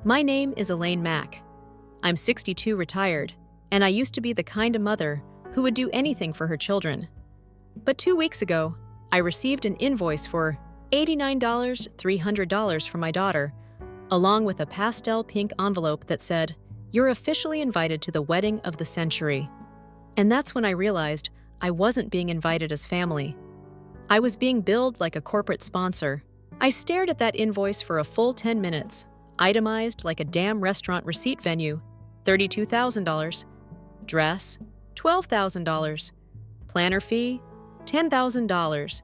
My name is Elaine Mack. I'm 62, retired, and I used to be the kind of mother who would do anything for her children. But 2 weeks ago, I received an invoice for $89, $300 from my daughter, along with a pastel pink envelope that said, "You're officially invited to the wedding of the century." And that's when I realized I wasn't being invited as family. I was being billed like a corporate sponsor. I stared at that invoice for a full 10 minutes, itemized like a damn restaurant receipt venue. $32,000. Dress, $12,000. Planner fee, $10,000.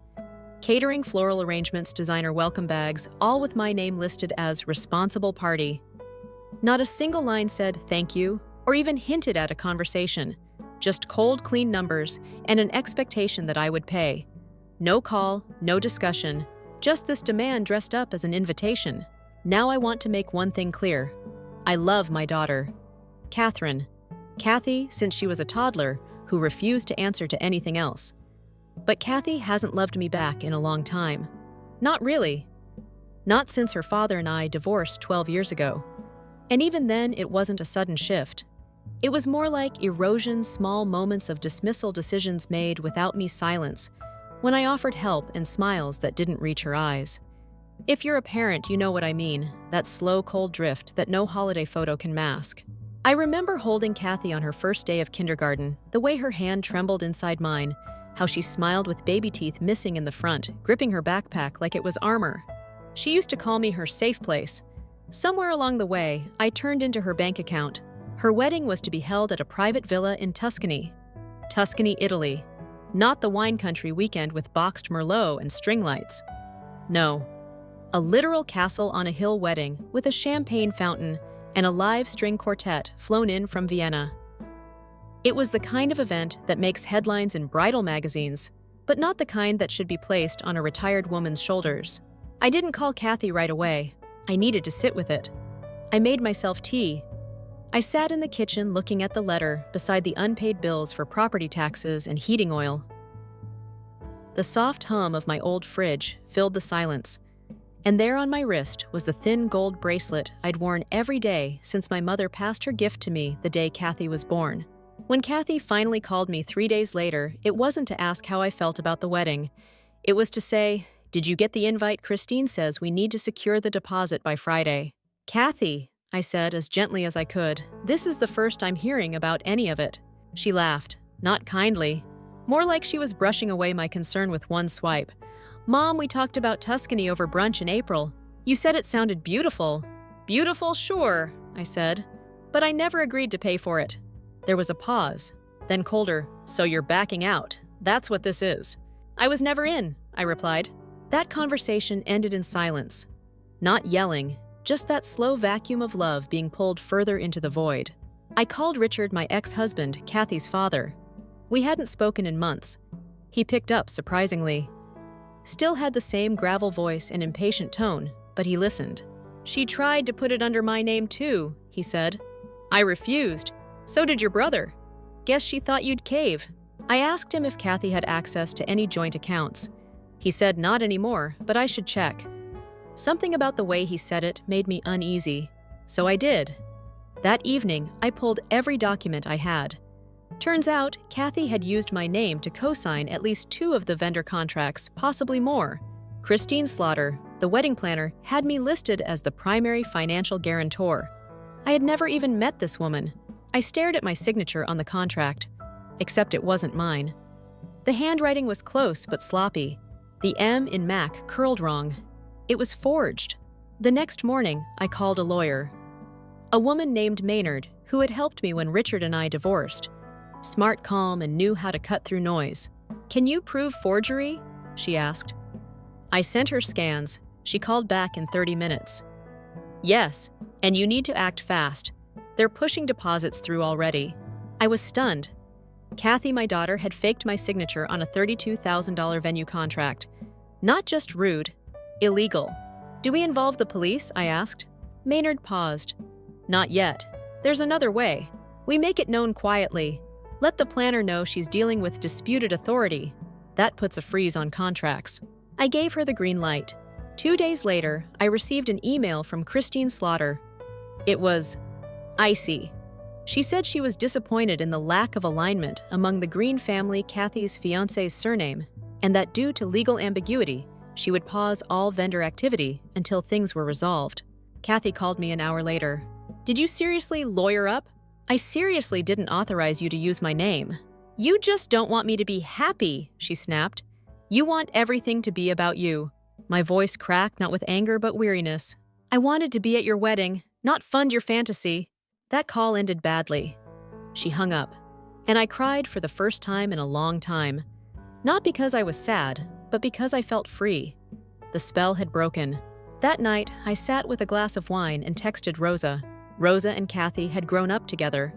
Catering, floral arrangements, designer welcome bags, all with my name listed as responsible party. Not a single line said thank you or even hinted at a conversation. Just cold, clean numbers and an expectation that I would pay. No call, no discussion, just this demand dressed up as an invitation. Now I want to make one thing clear. I love my daughter, Catherine. Kathy, since she was a toddler who refused to answer to anything else. But Kathy hasn't loved me back in a long time. Not really. Not since her father and I divorced 12 years ago. And even then, it wasn't a sudden shift. It was more like erosion, small moments of dismissal, decisions made without me, silence, when I offered help and smiles that didn't reach her eyes. If you're a parent, you know what I mean, that slow, cold drift that no holiday photo can mask. I remember holding Kathy on her first day of kindergarten, the way her hand trembled inside mine, how she smiled with baby teeth missing in the front, gripping her backpack like it was armor. She used to call me her safe place. Somewhere along the way, I turned into her bank account. Her wedding was to be held at a private villa in Tuscany, Italy. Not the wine country weekend with boxed Merlot and string lights. No, a literal castle on a hill wedding with a champagne fountain and a live string quartet flown in from Vienna. It was the kind of event that makes headlines in bridal magazines, but not the kind that should be placed on a retired woman's shoulders. I didn't call Kathy right away. I needed to sit with it. I made myself tea. I sat in the kitchen looking at the letter beside the unpaid bills for property taxes and heating oil. The soft hum of my old fridge filled the silence, and there on my wrist was the thin gold bracelet I'd worn every day since my mother passed her gift to me the day Kathy was born. When Kathy finally called me 3 days later, it wasn't to ask how I felt about the wedding. It was to say, "Did you get the invite? Christine says we need to secure the deposit by Friday." "Kathy," I said as gently as I could, "this is the first I'm hearing about any of it." She laughed, not kindly, more like she was brushing away my concern with one swipe. "Mom, we talked about Tuscany over brunch in April. You said it sounded beautiful." "Beautiful, sure," I said, "but I never agreed to pay for it." There was a pause, then colder, "So you're backing out. That's what this is." "I was never in," I replied. That conversation ended in silence. Not yelling, just that slow vacuum of love being pulled further into the void. I called Richard, my ex-husband, Kathy's father. We hadn't spoken in months. He picked up, surprisingly. Still had the same gravel voice and impatient tone, but he listened. "She tried to put it under my name too," he said. "I refused. So did your brother. Guess she thought you'd cave." I asked him if Kathy had access to any joint accounts. He said not anymore, but I should check. Something about the way he said it made me uneasy, so I did. That evening, I pulled every document I had. Turns out, Kathy had used my name to co-sign at least 2 of the vendor contracts, possibly more. Christine Slaughter, the wedding planner, had me listed as the primary financial guarantor. I had never even met this woman. I stared at my signature on the contract, except it wasn't mine. The handwriting was close but sloppy. The M in Mac curled wrong. It was forged. The next morning, I called a lawyer. A woman named Maynard, who had helped me when Richard and I divorced. Smart, calm, and knew how to cut through noise. "Can you prove forgery?" she asked. I sent her scans. She called back in 30 minutes. "Yes, and you need to act fast. They're pushing deposits through already." I was stunned. Kathy, my daughter, had faked my signature on a $32,000 venue contract. Not just rude, illegal. "Do we involve the police?" I asked. Maynard paused. "Not yet. There's another way. We make it known quietly. Let the planner know she's dealing with disputed authority. That puts a freeze on contracts." I gave her the green light. 2 days later, I received an email from Christine Slaughter. It was icy. She said she was disappointed in the lack of alignment among the Green family, Kathy's fiancé's surname, and that due to legal ambiguity, she would pause all vendor activity until things were resolved. Kathy called me an hour later. "Did you seriously lawyer up? I seriously didn't authorize you to use my name." "You just don't want me to be happy," she snapped. "You want everything to be about you." My voice cracked, not with anger but weariness. "I wanted to be at your wedding, not fund your fantasy." That call ended badly. She hung up, and I cried for the first time in a long time. Not because I was sad, but because I felt free. The spell had broken. That night, I sat with a glass of wine and texted Rosa. Rosa and Kathy had grown up together.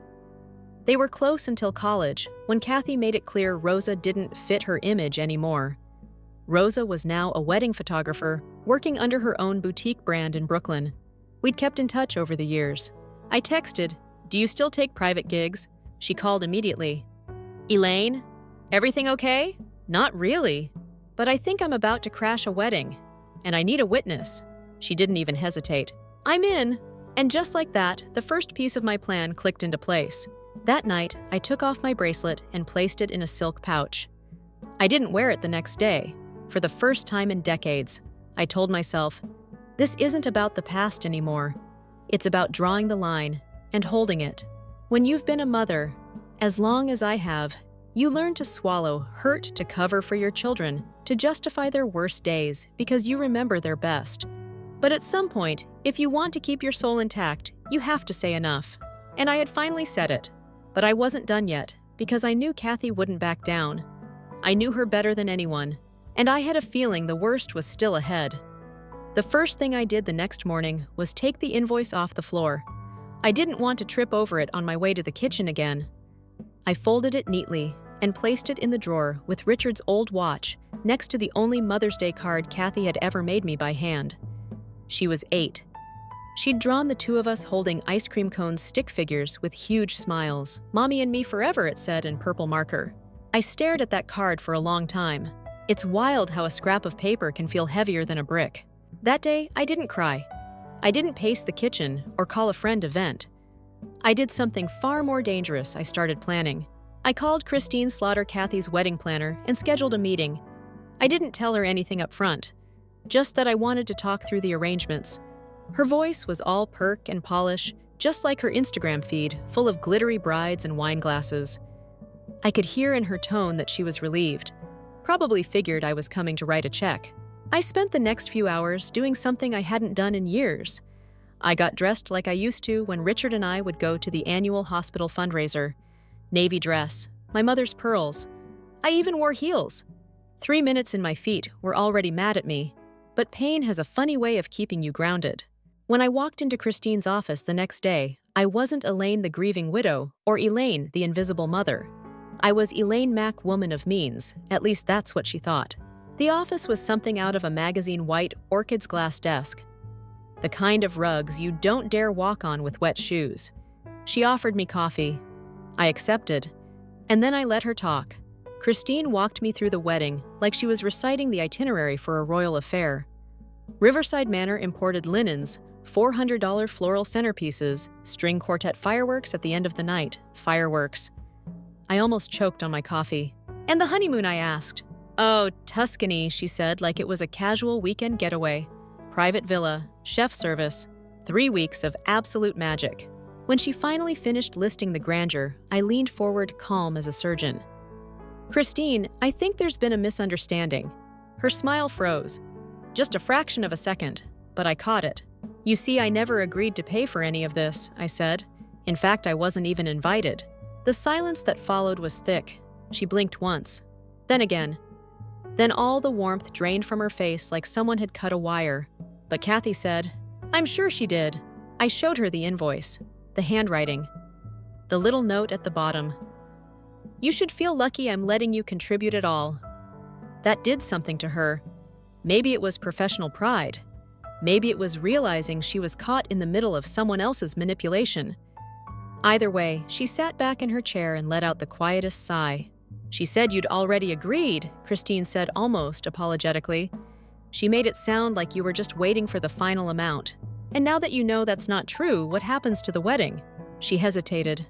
They were close until college, when Kathy made it clear Rosa didn't fit her image anymore. Rosa was now a wedding photographer, working under her own boutique brand in Brooklyn. We'd kept in touch over the years. I texted, "Do you still take private gigs?" She called immediately. "Elaine, everything okay?" "Not really, but I think I'm about to crash a wedding, and I need a witness." She didn't even hesitate. "I'm in." And just like that, the first piece of my plan clicked into place. That night, I took off my bracelet and placed it in a silk pouch. I didn't wear it the next day. For the first time in decades, I told myself, this isn't about the past anymore. It's about drawing the line and holding it. When you've been a mother, as long as I have, you learn to swallow hurt to cover for your children, to justify their worst days because you remember their best. But at some point, if you want to keep your soul intact, you have to say enough. And I had finally said it. But I wasn't done yet, because I knew Kathy wouldn't back down. I knew her better than anyone, and I had a feeling the worst was still ahead. The first thing I did the next morning was take the invoice off the floor. I didn't want to trip over it on my way to the kitchen again. I folded it neatly and placed it in the drawer with Richard's old watch next to the only Mother's Day card Kathy had ever made me by hand. She was 8. She'd drawn the two of us holding ice cream cone stick figures with huge smiles. "Mommy and me forever," it said in purple marker. I stared at that card for a long time. It's wild how a scrap of paper can feel heavier than a brick. That day, I didn't cry. I didn't pace the kitchen or call a friend to vent. I did something far more dangerous. I started planning. I called Christine Slaughter, Kathy's wedding planner, and scheduled a meeting. I didn't tell her anything up front, just that I wanted to talk through the arrangements. Her voice was all perk and polish, just like her Instagram feed, full of glittery brides and wine glasses. I could hear in her tone that she was relieved. Probably figured I was coming to write a check. I spent the next few hours doing something I hadn't done in years. I got dressed like I used to when Richard and I would go to the annual hospital fundraiser. Navy dress, my mother's pearls. I even wore heels. 3 minutes in my feet were already mad at me, but pain has a funny way of keeping you grounded. When I walked into Christine's office the next day, I wasn't Elaine the grieving widow or Elaine the invisible mother. I was Elaine Mack, woman of means, at least that's what she thought. The office was something out of a magazine, white orchids glass desk. The kind of rugs you don't dare walk on with wet shoes. She offered me coffee. I accepted, and then I let her talk. Christine walked me through the wedding like she was reciting the itinerary for a royal affair. Riverside Manor imported linens, $400 floral centerpieces, string quartet fireworks at the end of the night. Fireworks. I almost choked on my coffee. "And the honeymoon?" I asked. "Oh, Tuscany," she said like it was a casual weekend getaway. Private villa, chef service, 3 weeks of absolute magic. When she finally finished listing the grandeur, I leaned forward, calm as a surgeon. "Christine, I think there's been a misunderstanding." Her smile froze. Just a fraction of a second, but I caught it. "You see, I never agreed to pay for any of this," I said. "In fact, I wasn't even invited." The silence that followed was thick. She blinked once, then again. Then all the warmth drained from her face like someone had cut a wire. But Kathy said, "I'm sure she did." I showed her the invoice, the handwriting, the little note at the bottom. "You should feel lucky I'm letting you contribute at all." That did something to her. Maybe it was professional pride. Maybe it was realizing she was caught in the middle of someone else's manipulation. Either way, she sat back in her chair and let out the quietest sigh. "She said you'd already agreed," Christine said almost apologetically. "She made it sound like you were just waiting for the final amount. And now that you know that's not true, what happens to the wedding? She hesitated.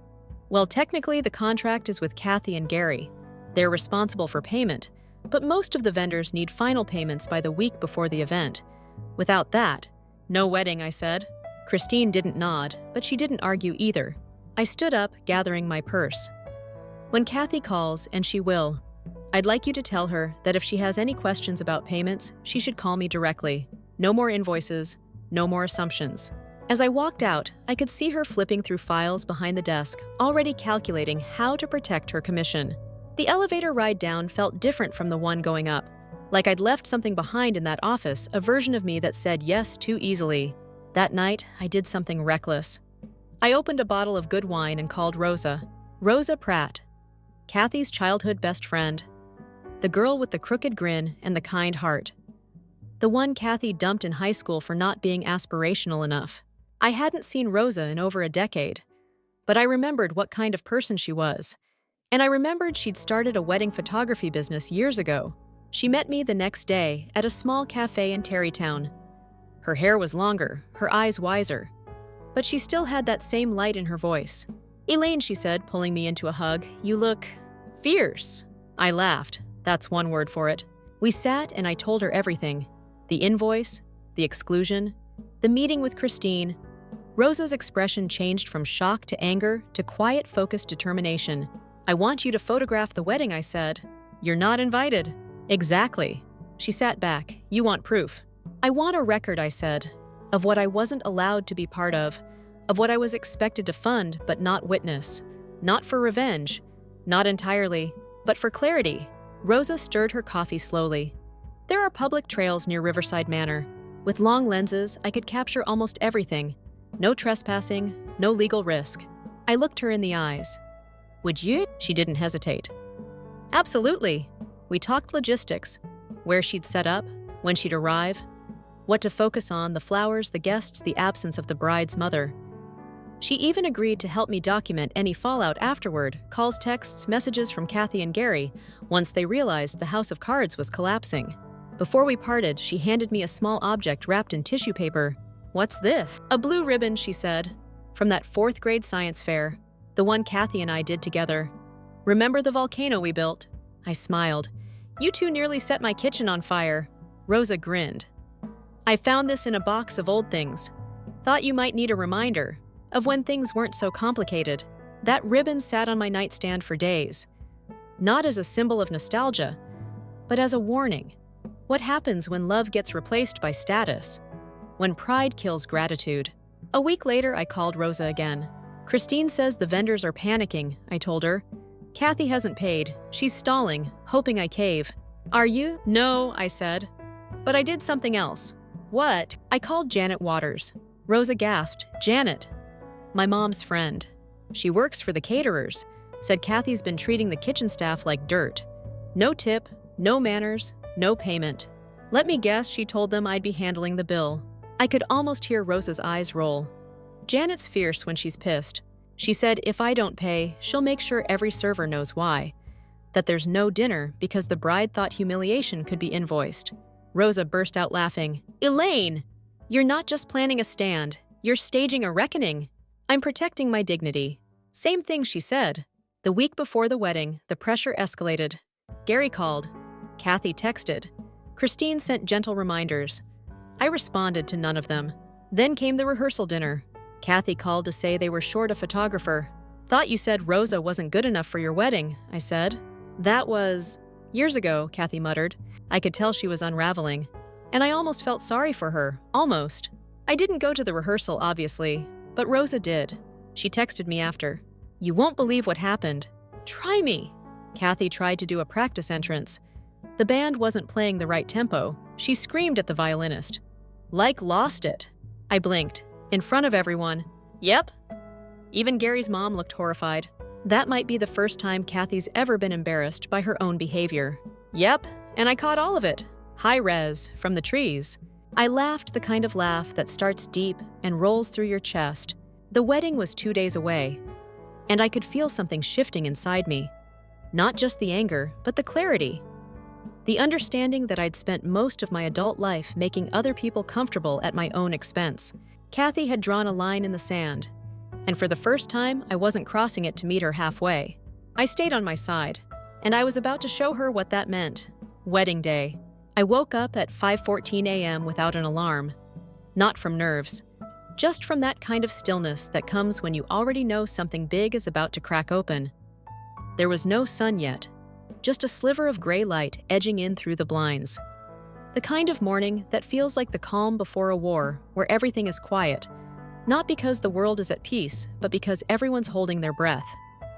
Well, technically, the contract is with Kathy and Gary. They're responsible for payment, but most of the vendors need final payments by the week before the event. Without that, no wedding, I said. Christine didn't nod, but she didn't argue either. I stood up, gathering my purse. When Kathy calls, and she will, I'd like you to tell her that if she has any questions about payments, she should call me directly. No more invoices, no more assumptions. As I walked out, I could see her flipping through files behind the desk, already calculating how to protect her commission. The elevator ride down felt different from the one going up, like I'd left something behind in that office, a version of me that said yes too easily. That night, I did something reckless. I opened a bottle of good wine and called Rosa. Rosa Pratt, Kathy's childhood best friend. The girl with the crooked grin and the kind heart. The one Kathy dumped in high school for not being aspirational enough. I hadn't seen Rosa in over a decade, but I remembered what kind of person she was. And I remembered she'd started a wedding photography business years ago. She met me the next day at a small cafe in Terrytown. Her hair was longer, her eyes wiser, but she still had that same light in her voice. "Elaine," she said, pulling me into a hug, "you look fierce." I laughed. That's one word for it. We sat and I told her everything. The invoice, the exclusion, the meeting with Christine. Rosa's expression changed from shock to anger to quiet, focused determination. "I want you to photograph the wedding," I said. "You're not invited." "Exactly." She sat back. "You want proof." "I want a record," I said, "of what I wasn't allowed to be part of what I was expected to fund but not witness. Not for revenge, not entirely, but for clarity." Rosa stirred her coffee slowly. "There are public trails near Riverside Manor. With long lenses, I could capture almost everything. No trespassing, no legal risk." I looked her in the eyes. "Would you?" She didn't hesitate. "Absolutely." We talked logistics, where she'd set up, when she'd arrive, what to focus on, the flowers, the guests, the absence of the bride's mother. She even agreed to help me document any fallout afterward, calls, texts, messages from Kathy and Gary, once they realized the house of cards was collapsing. Before we parted, she handed me a small object wrapped in tissue paper. "What's this?" "A blue ribbon," she said, "from that 4th grade science fair, the one Kathy and I did together. Remember the volcano we built?" I smiled. "You two nearly set my kitchen on fire." Rosa grinned. "I found this in a box of old things. Thought you might need a reminder of when things weren't so complicated." That ribbon sat on my nightstand for days. Not as a symbol of nostalgia, but as a warning. What happens when love gets replaced by status? When pride kills gratitude? A week later, I called Rosa again. "Christine says the vendors are panicking," I told her. "Kathy hasn't paid. She's stalling, hoping I cave." "Are you?" "No," I said. "But I did something else." "What?" I called Janet Waters. Rosa gasped. "Janet." "My mom's friend. She works for the caterers. Said Kathy's been treating the kitchen staff like dirt. No tip, no manners, no payment. Let me guess, she told them I'd be handling the bill." I could almost hear Rosa's eyes roll. Janet's fierce when she's pissed. She said if I don't pay, she'll make sure every server knows why. That there's no dinner because the bride thought humiliation could be invoiced. Rosa burst out laughing. "Elaine, you're not just planning a stand, you're staging a reckoning." "I'm protecting my dignity." Same thing she said. The week before the wedding, the pressure escalated. Gary called. Kathy texted. Christine sent gentle reminders. I responded to none of them. Then came the rehearsal dinner. Kathy called to say they were short a photographer. "Thought you said Rosa wasn't good enough for your wedding," I said. "That was years ago," Kathy muttered. I could tell she was unraveling. And I almost felt sorry for her. Almost. I didn't go to the rehearsal, obviously, but Rosa did. She texted me after. "You won't believe what happened. Try me." Kathy tried to do a practice entrance. The band wasn't playing the right tempo. She screamed at the violinist. Like lost it. I blinked. In front of everyone. Yep. Even Gary's mom looked horrified. That might be the first time Kathy's ever been embarrassed by her own behavior. Yep, and I caught all of it. High res, from the trees. I laughed the kind of laugh that starts deep and rolls through your chest. The wedding was 2 days away, and I could feel something shifting inside me. Not just the anger, but the clarity. The understanding that I'd spent most of my adult life making other people comfortable at my own expense. Kathy had drawn a line in the sand, and for the first time, I wasn't crossing it to meet her halfway. I stayed on my side, and I was about to show her what that meant. Wedding day. I woke up at 5:14 a.m. without an alarm. Not from nerves, just from that kind of stillness that comes when you already know something big is about to crack open. There was no sun yet, just a sliver of gray light edging in through the blinds. The kind of morning that feels like the calm before a war, where everything is quiet, not because the world is at peace, but because everyone's holding their breath.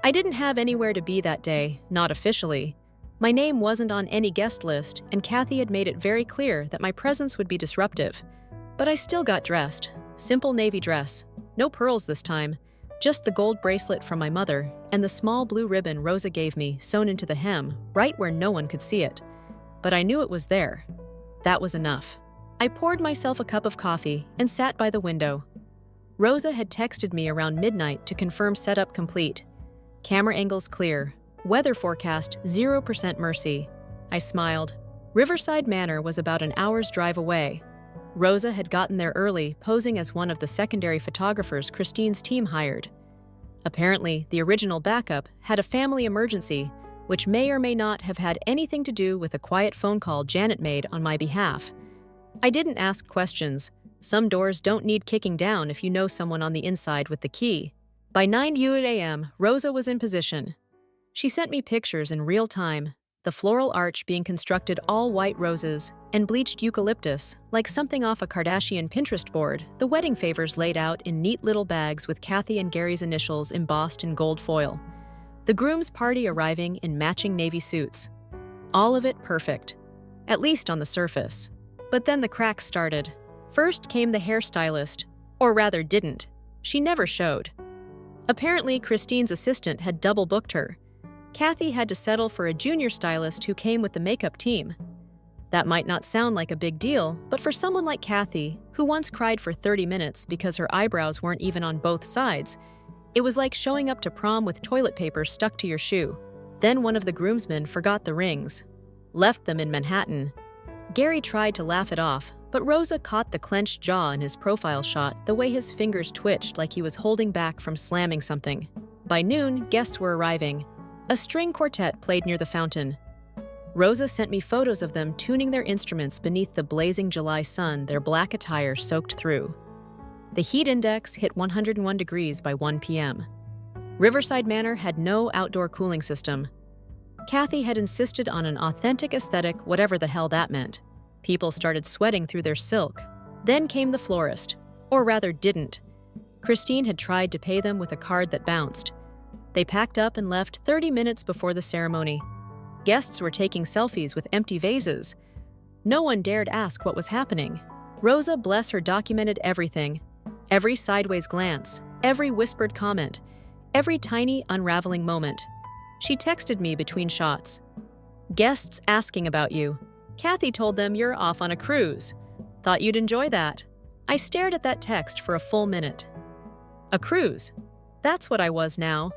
I didn't have anywhere to be that day, not officially. My name wasn't on any guest list, and Kathy had made it very clear that my presence would be disruptive. But I still got dressed. Simple navy dress. No pearls this time. Just the gold bracelet from my mother, and the small blue ribbon Rosa gave me sewn into the hem, right where no one could see it. But I knew it was there. That was enough. I poured myself a cup of coffee and sat by the window. Rosa had texted me around midnight to confirm setup complete. Camera angles clear. Weather forecast 0% mercy. I smiled. Riverside Manor was about an hour's drive away. Rosa had gotten there early, posing as one of the secondary photographers Christine's team hired. Apparently, the original backup had a family emergency, which may or may not have had anything to do with a quiet phone call Janet made on my behalf. I didn't ask questions. Some doors don't need kicking down if you know someone on the inside with the key. By 9 a.m., Rosa was in position. She sent me pictures in real time, the floral arch being constructed all white roses and bleached eucalyptus, like something off a Kardashian Pinterest board, the wedding favors laid out in neat little bags with Kathy and Gary's initials embossed in gold foil. The groom's party arriving in matching navy suits. All of it perfect, at least on the surface. But then the cracks started. First came the hairstylist, or rather didn't. She never showed. Apparently, Christine's assistant had double booked her. Kathy had to settle for a junior stylist who came with the makeup team. That might not sound like a big deal, but for someone like Kathy, who once cried for 30 minutes because her eyebrows weren't even on both sides, it was like showing up to prom with toilet paper stuck to your shoe. Then one of the groomsmen forgot the rings. Left them in Manhattan. Gary tried to laugh it off, but Rosa caught the clenched jaw in his profile shot, the way his fingers twitched like he was holding back from slamming something. By noon, guests were arriving. A string quartet played near the fountain. Rosa sent me photos of them tuning their instruments beneath the blazing July sun, their black attire soaked through. The heat index hit 101 degrees by 1 p.m. Riverside Manor had no outdoor cooling system. Kathy had insisted on an authentic aesthetic, whatever the hell that meant. People started sweating through their silk. Then came the florist, or rather didn't. Christine had tried to pay them with a card that bounced. They packed up and left 30 minutes before the ceremony. Guests were taking selfies with empty vases. No one dared ask what was happening. Rosa, bless her, documented everything. Every sideways glance, every whispered comment, every tiny unraveling moment. She texted me between shots. Guests asking about you. Kathy told them you're off on a cruise. Thought you'd enjoy that. I stared at that text for a full minute. A cruise. That's what I was now.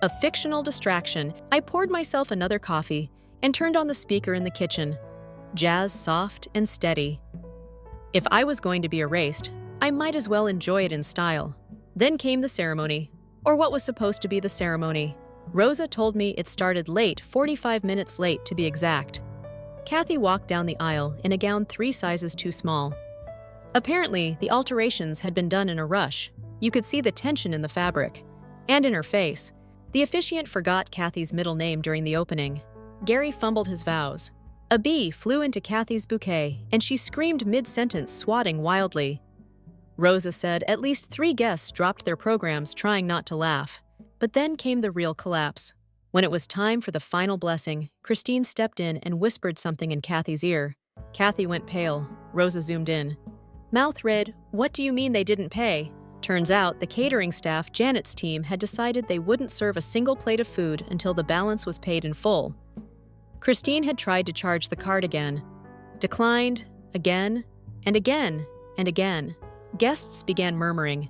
A fictional distraction. I poured myself another coffee and turned on the speaker in the kitchen. Jazz soft and steady. If I was going to be erased, I might as well enjoy it in style. Then came the ceremony, or what was supposed to be the ceremony. Rosa told me it started late, 45 minutes late to be exact. Kathy walked down the aisle in a gown 3 sizes too small. Apparently, the alterations had been done in a rush. You could see the tension in the fabric. And in her face. The officiant forgot Kathy's middle name during the opening. Gary fumbled his vows. A bee flew into Kathy's bouquet, and she screamed mid-sentence, swatting wildly. Rosa said at least 3 guests dropped their programs trying not to laugh. But then came the real collapse. When it was time for the final blessing, Christine stepped in and whispered something in Kathy's ear. Kathy went pale. Rosa zoomed in. Mouth read, "What do you mean they didn't pay?" Turns out the catering staff, Janet's team, had decided they wouldn't serve a single plate of food until the balance was paid in full. Christine had tried to charge the card again. Declined, again, and again, and again. Guests began murmuring.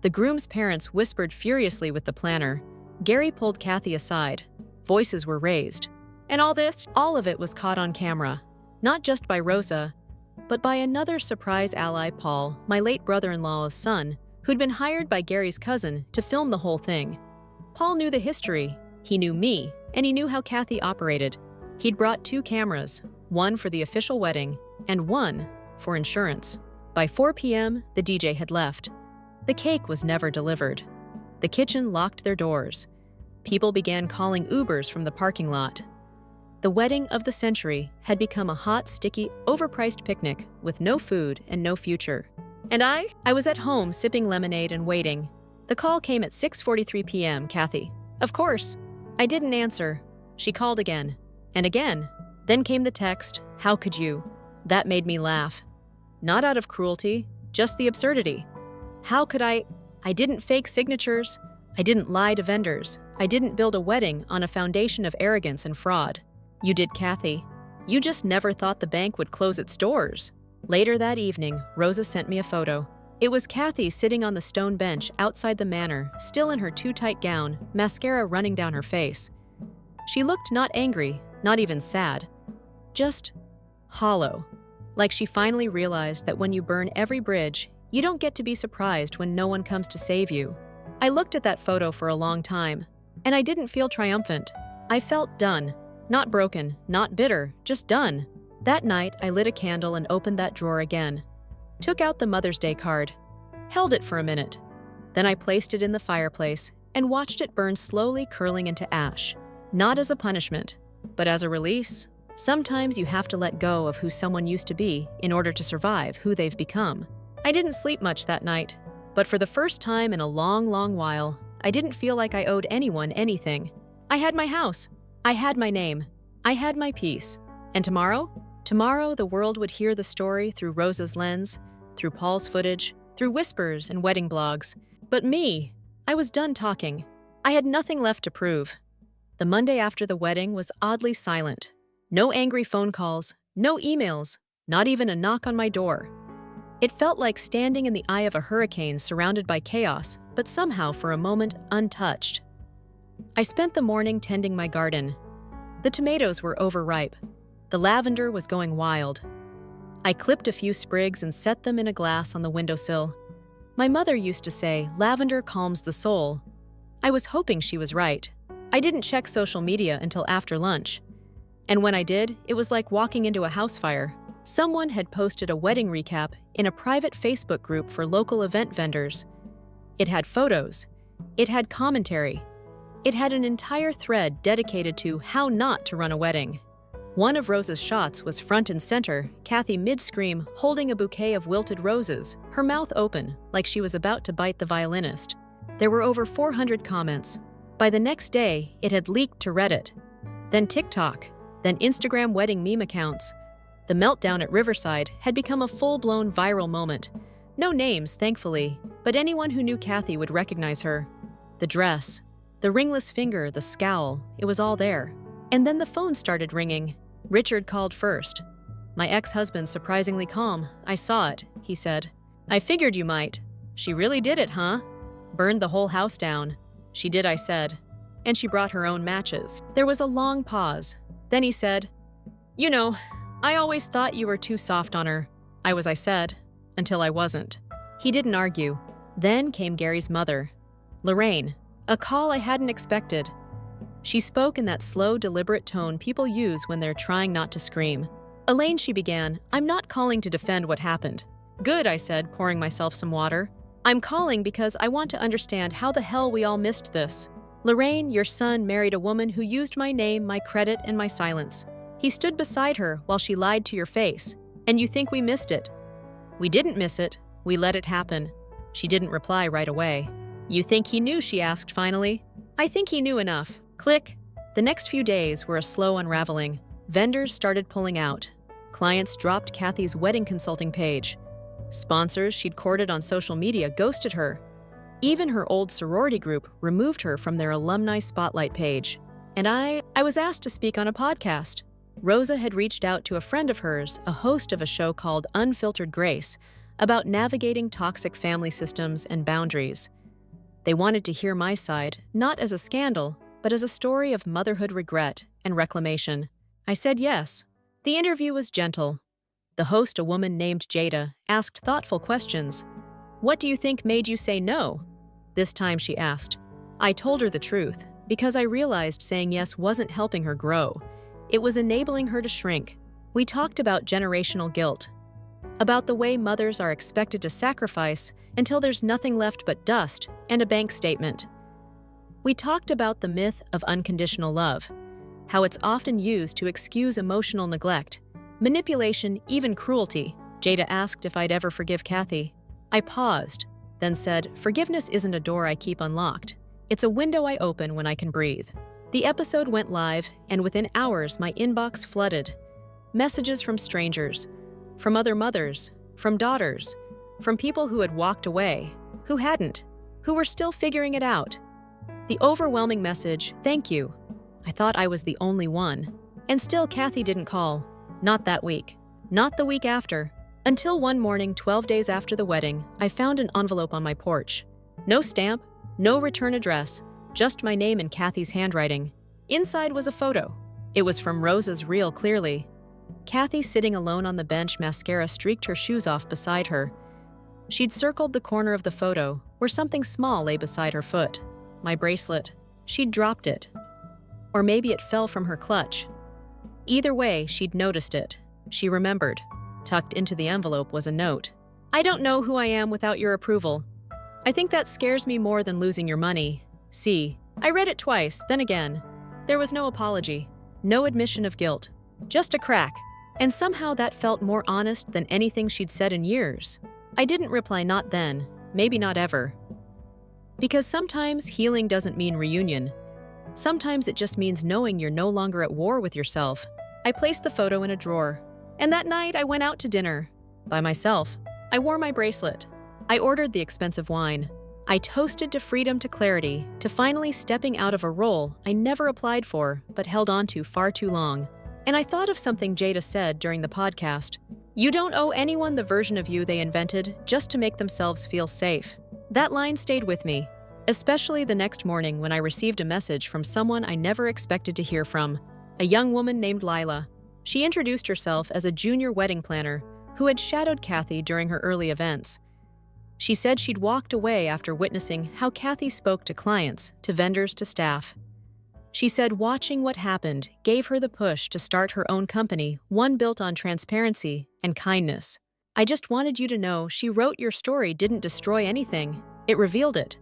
The groom's parents whispered furiously with the planner. Gary pulled Kathy aside. Voices were raised. And all of it was caught on camera. Not just by Rosa, but by another surprise ally, Paul, my late brother-in-law's son, who'd been hired by Gary's cousin to film the whole thing. Paul knew the history, he knew me, and he knew how Kathy operated. He'd brought 2 cameras, one for the official wedding and one for insurance. By 4 p.m., the DJ had left. The cake was never delivered. The kitchen locked their doors. People began calling Ubers from the parking lot. The wedding of the century had become a hot, sticky, overpriced picnic with no food and no future. And I was at home sipping lemonade and waiting. The call came at 6:43 p.m., Kathy. Of course. I didn't answer. She called again. And again. Then came the text, "How could you?" That made me laugh. Not out of cruelty, just the absurdity. How could I didn't fake signatures. I didn't lie to vendors. I didn't build a wedding on a foundation of arrogance and fraud. You did, Kathy. You just never thought the bank would close its doors. Later that evening, Rosa sent me a photo. It was Kathy sitting on the stone bench outside the manor, still in her too-tight gown, mascara running down her face. She looked not angry, not even sad. Just hollow. Like she finally realized that when you burn every bridge, you don't get to be surprised when no one comes to save you. I looked at that photo for a long time, and I didn't feel triumphant. I felt done. Not broken, not bitter, just done. That night, I lit a candle and opened that drawer again. Took out the Mother's Day card. Held it for a minute. Then I placed it in the fireplace and watched it burn slowly, curling into ash. Not as a punishment, but as a release. Sometimes you have to let go of who someone used to be in order to survive who they've become. I didn't sleep much that night, but for the first time in a long, long while, I didn't feel like I owed anyone anything. I had my house. I had my name. I had my peace. And tomorrow? Tomorrow the world would hear the story through Rosa's lens, through Paul's footage, through whispers and wedding blogs. But me, I was done talking. I had nothing left to prove. The Monday after the wedding was oddly silent. No angry phone calls, no emails, not even a knock on my door. It felt like standing in the eye of a hurricane surrounded by chaos, but somehow for a moment untouched. I spent the morning tending my garden. The tomatoes were overripe. The lavender was going wild. I clipped a few sprigs and set them in a glass on the windowsill. My mother used to say, lavender calms the soul. I was hoping she was right. I didn't check social media until after lunch. And when I did, it was like walking into a house fire. Someone had posted a wedding recap in a private Facebook group for local event vendors. It had photos. It had commentary. It had an entire thread dedicated to how not to run a wedding. One of Rosa's shots was front and center, Kathy mid-scream holding a bouquet of wilted roses, her mouth open, like she was about to bite the violinist. There were over 400 comments. By the next day, it had leaked to Reddit, then TikTok, then Instagram wedding meme accounts. The meltdown at Riverside had become a full-blown viral moment. No names, thankfully, but anyone who knew Kathy would recognize her. The dress, the ringless finger, the scowl, it was all there. And then the phone started ringing. Richard called first. My ex-husband surprisingly calm. I saw it, he said. I figured you might. She really did it, huh? Burned the whole house down. She did, I said. And she brought her own matches. There was a long pause. Then he said, You know, I always thought you were too soft on her. I said, until I wasn't. He didn't argue. Then came Gary's mother, Lorraine, a call I hadn't expected. She spoke in that slow, deliberate tone people use when they're trying not to scream. Elaine, she began, I'm not calling to defend what happened. Good, I said, pouring myself some water. I'm calling because I want to understand how the hell we all missed this. Lorraine, your son married a woman who used my name, my credit, and my silence. He stood beside her while she lied to your face, and you think we missed it. We didn't miss it. We let it happen. She didn't reply right away. You think he knew, she asked finally. I think he knew enough. Click. The next few days were a slow unraveling. Vendors started pulling out. Clients dropped Kathy's wedding consulting page. Sponsors she'd courted on social media ghosted her. Even her old sorority group removed her from their alumni spotlight page. And I was asked to speak on a podcast. Rosa had reached out to a friend of hers, a host of a show called Unfiltered Grace, about navigating toxic family systems and boundaries. They wanted to hear my side, not as a scandal, but as a story of motherhood regret and reclamation. I said yes. The interview was gentle. The host, a woman named Jada, asked thoughtful questions. "What do you think made you say no?" This time she asked. I told her the truth, because I realized saying yes wasn't helping her grow. It was enabling her to shrink. We talked about generational guilt, about the way mothers are expected to sacrifice until there's nothing left but dust and a bank statement. We talked about the myth of unconditional love, how it's often used to excuse emotional neglect, manipulation, even cruelty. Jada asked if I'd ever forgive Kathy. I paused, then said, "Forgiveness isn't a door I keep unlocked. It's a window I open when I can breathe." The episode went live, and within hours my inbox flooded. Messages from strangers, from other mothers, from daughters, from people who had walked away, who hadn't, who were still figuring it out. The overwhelming message, "Thank you." I thought I was the only one. And still Kathy didn't call. Not that week. Not the week after. Until one morning, 12 days after the wedding, I found an envelope on my porch. No stamp, no return address, just my name in Kathy's handwriting. Inside was a photo. It was from Rosa's reel, clearly. Kathy sitting alone on the bench, mascara streaked her shoes off beside her. She'd circled the corner of the photo, where something small lay beside her foot. My bracelet. She'd dropped it. Or maybe it fell from her clutch. Either way, she'd noticed it. She remembered. Tucked into the envelope was a note. "I don't know who I am without your approval. I think that scares me more than losing your money. See." I read it twice, then again. There was no apology, no admission of guilt, just a crack. And somehow that felt more honest than anything she'd said in years. I didn't reply, "Not then, maybe not ever." Because sometimes healing doesn't mean reunion. Sometimes it just means knowing you're no longer at war with yourself. I placed the photo in a drawer. And that night I went out to dinner. By myself. I wore my bracelet. I ordered the expensive wine. I toasted to freedom, to clarity, to finally stepping out of a role I never applied for but held on to far too long. And I thought of something Jada said during the podcast. "You don't owe anyone the version of you they invented just to make themselves feel safe." That line stayed with me, especially the next morning when I received a message from someone I never expected to hear from, a young woman named Lila. She introduced herself as a junior wedding planner who had shadowed Kathy during her early events. She said she'd walked away after witnessing how Kathy spoke to clients, to vendors, to staff. She said watching what happened gave her the push to start her own company, one built on transparency and kindness. "I just wanted you to know she wrote your story didn't destroy anything. It revealed it.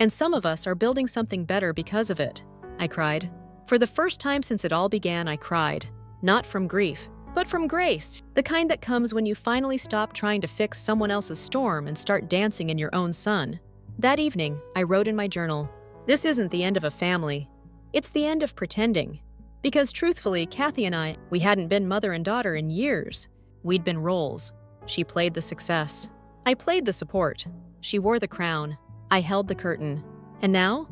And some of us are building something better because of it." I cried. For the first time since it all began, I cried. Not from grief, but from grace, the kind that comes when you finally stop trying to fix someone else's storm and start dancing in your own sun. That evening, I wrote in my journal, "This isn't the end of a family. It's the end of pretending." Because truthfully, Kathy and I, we hadn't been mother and daughter in years. We'd been roles. She played the success. I played the support. She wore the crown. I held the curtain. And now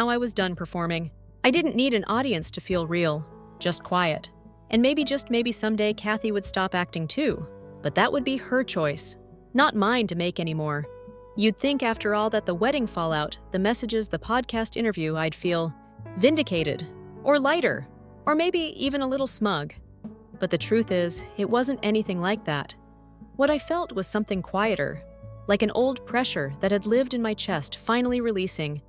I was done performing. I didn't need an audience to feel real, just quiet. And just maybe someday Kathy would stop acting too. But that would be her choice, not mine to make anymore. You'd think after all that the wedding fallout, the messages, the podcast interview, I'd feel vindicated, or lighter, or maybe even a little smug. But the truth is, it wasn't anything like that. What I felt was something quieter, like an old pressure that had lived in my chest finally releasing,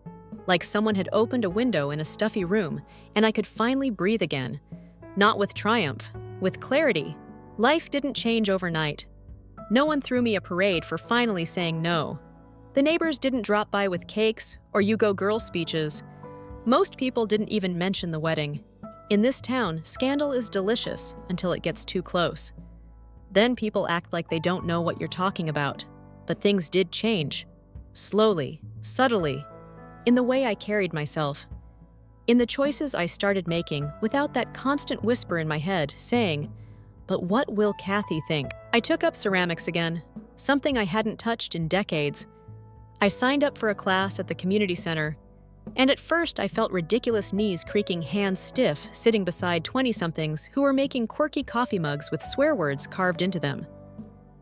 like someone had opened a window in a stuffy room and I could finally breathe again. Not with triumph, with clarity. Life didn't change overnight. No one threw me a parade for finally saying no. The neighbors didn't drop by with cakes or "You Go Girl" speeches. Most people didn't even mention the wedding. In this town, scandal is delicious until it gets too close. Then people act like they don't know what you're talking about. But things did change. Slowly, subtly, in the way I carried myself. In the choices I started making without that constant whisper in my head saying, "But what will Kathy think?" I took up ceramics again, something I hadn't touched in decades. I signed up for a class at the community center, and at first I felt ridiculous, knees creaking, hands stiff, sitting beside 20-somethings who were making quirky coffee mugs with swear words carved into them.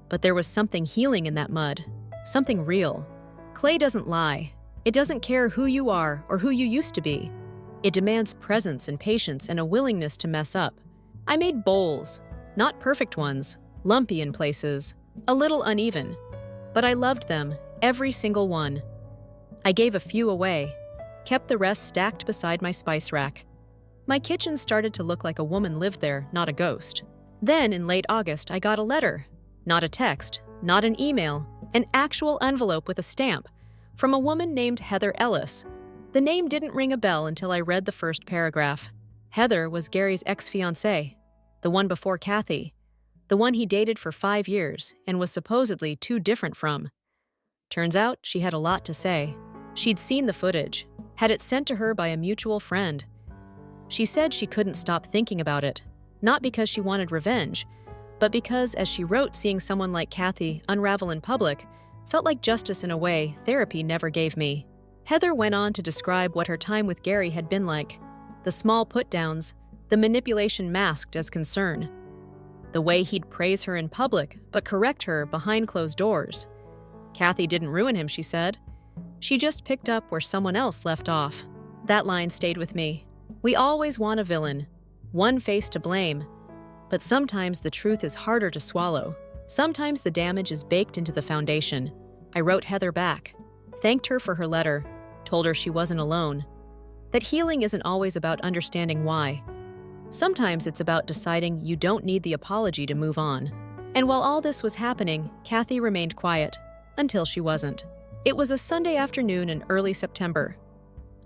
But there was something healing in that mud, something real. Clay doesn't lie. It doesn't care who you are or who you used to be. It demands presence and patience and a willingness to mess up. I made bowls, not perfect ones, lumpy in places, a little uneven. But I loved them, every single one. I gave a few away, kept the rest stacked beside my spice rack. My kitchen started to look like a woman lived there, not a ghost. Then, in late August, I got a letter. Not a text, not an email, an actual envelope with a stamp, from a woman named Heather Ellis. The name didn't ring a bell until I read the first paragraph. Heather was Gary's ex-fiancée, the one before Kathy, the one he dated for 5 years and was supposedly too different from. Turns out she had a lot to say. She'd seen the footage, had it sent to her by a mutual friend. She said she couldn't stop thinking about it, not because she wanted revenge, but because, as she wrote, seeing someone like Kathy unravel in public felt like justice in a way therapy never gave me. Heather went on to describe what her time with Gary had been like. The small put-downs, the manipulation masked as concern. The way he'd praise her in public, but correct her behind closed doors. Kathy didn't ruin him, she said. She just picked up where someone else left off. That line stayed with me. We always want a villain, one face to blame. But sometimes the truth is harder to swallow. Sometimes the damage is baked into the foundation. I wrote Heather back, thanked her for her letter, told her she wasn't alone. That healing isn't always about understanding why. Sometimes it's about deciding you don't need the apology to move on. And while all this was happening, Kathy remained quiet, until she wasn't. It was a Sunday afternoon in early September.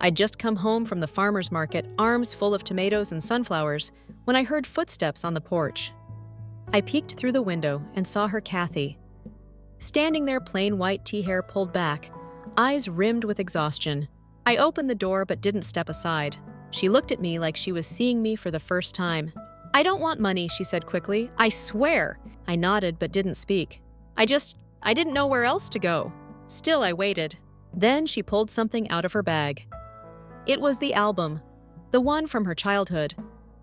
I'd just come home from the farmer's market, arms full of tomatoes and sunflowers, when I heard footsteps on the porch. I peeked through the window and saw her Kathy. Standing there, plain white tea hair pulled back, eyes rimmed with exhaustion. I opened the door but didn't step aside. She looked at me like she was seeing me for the first time. "I don't want money," she said quickly. "I swear." I nodded but didn't speak. I didn't know where else to go. Still, I waited. Then she pulled something out of her bag. It was the album, the one from her childhood,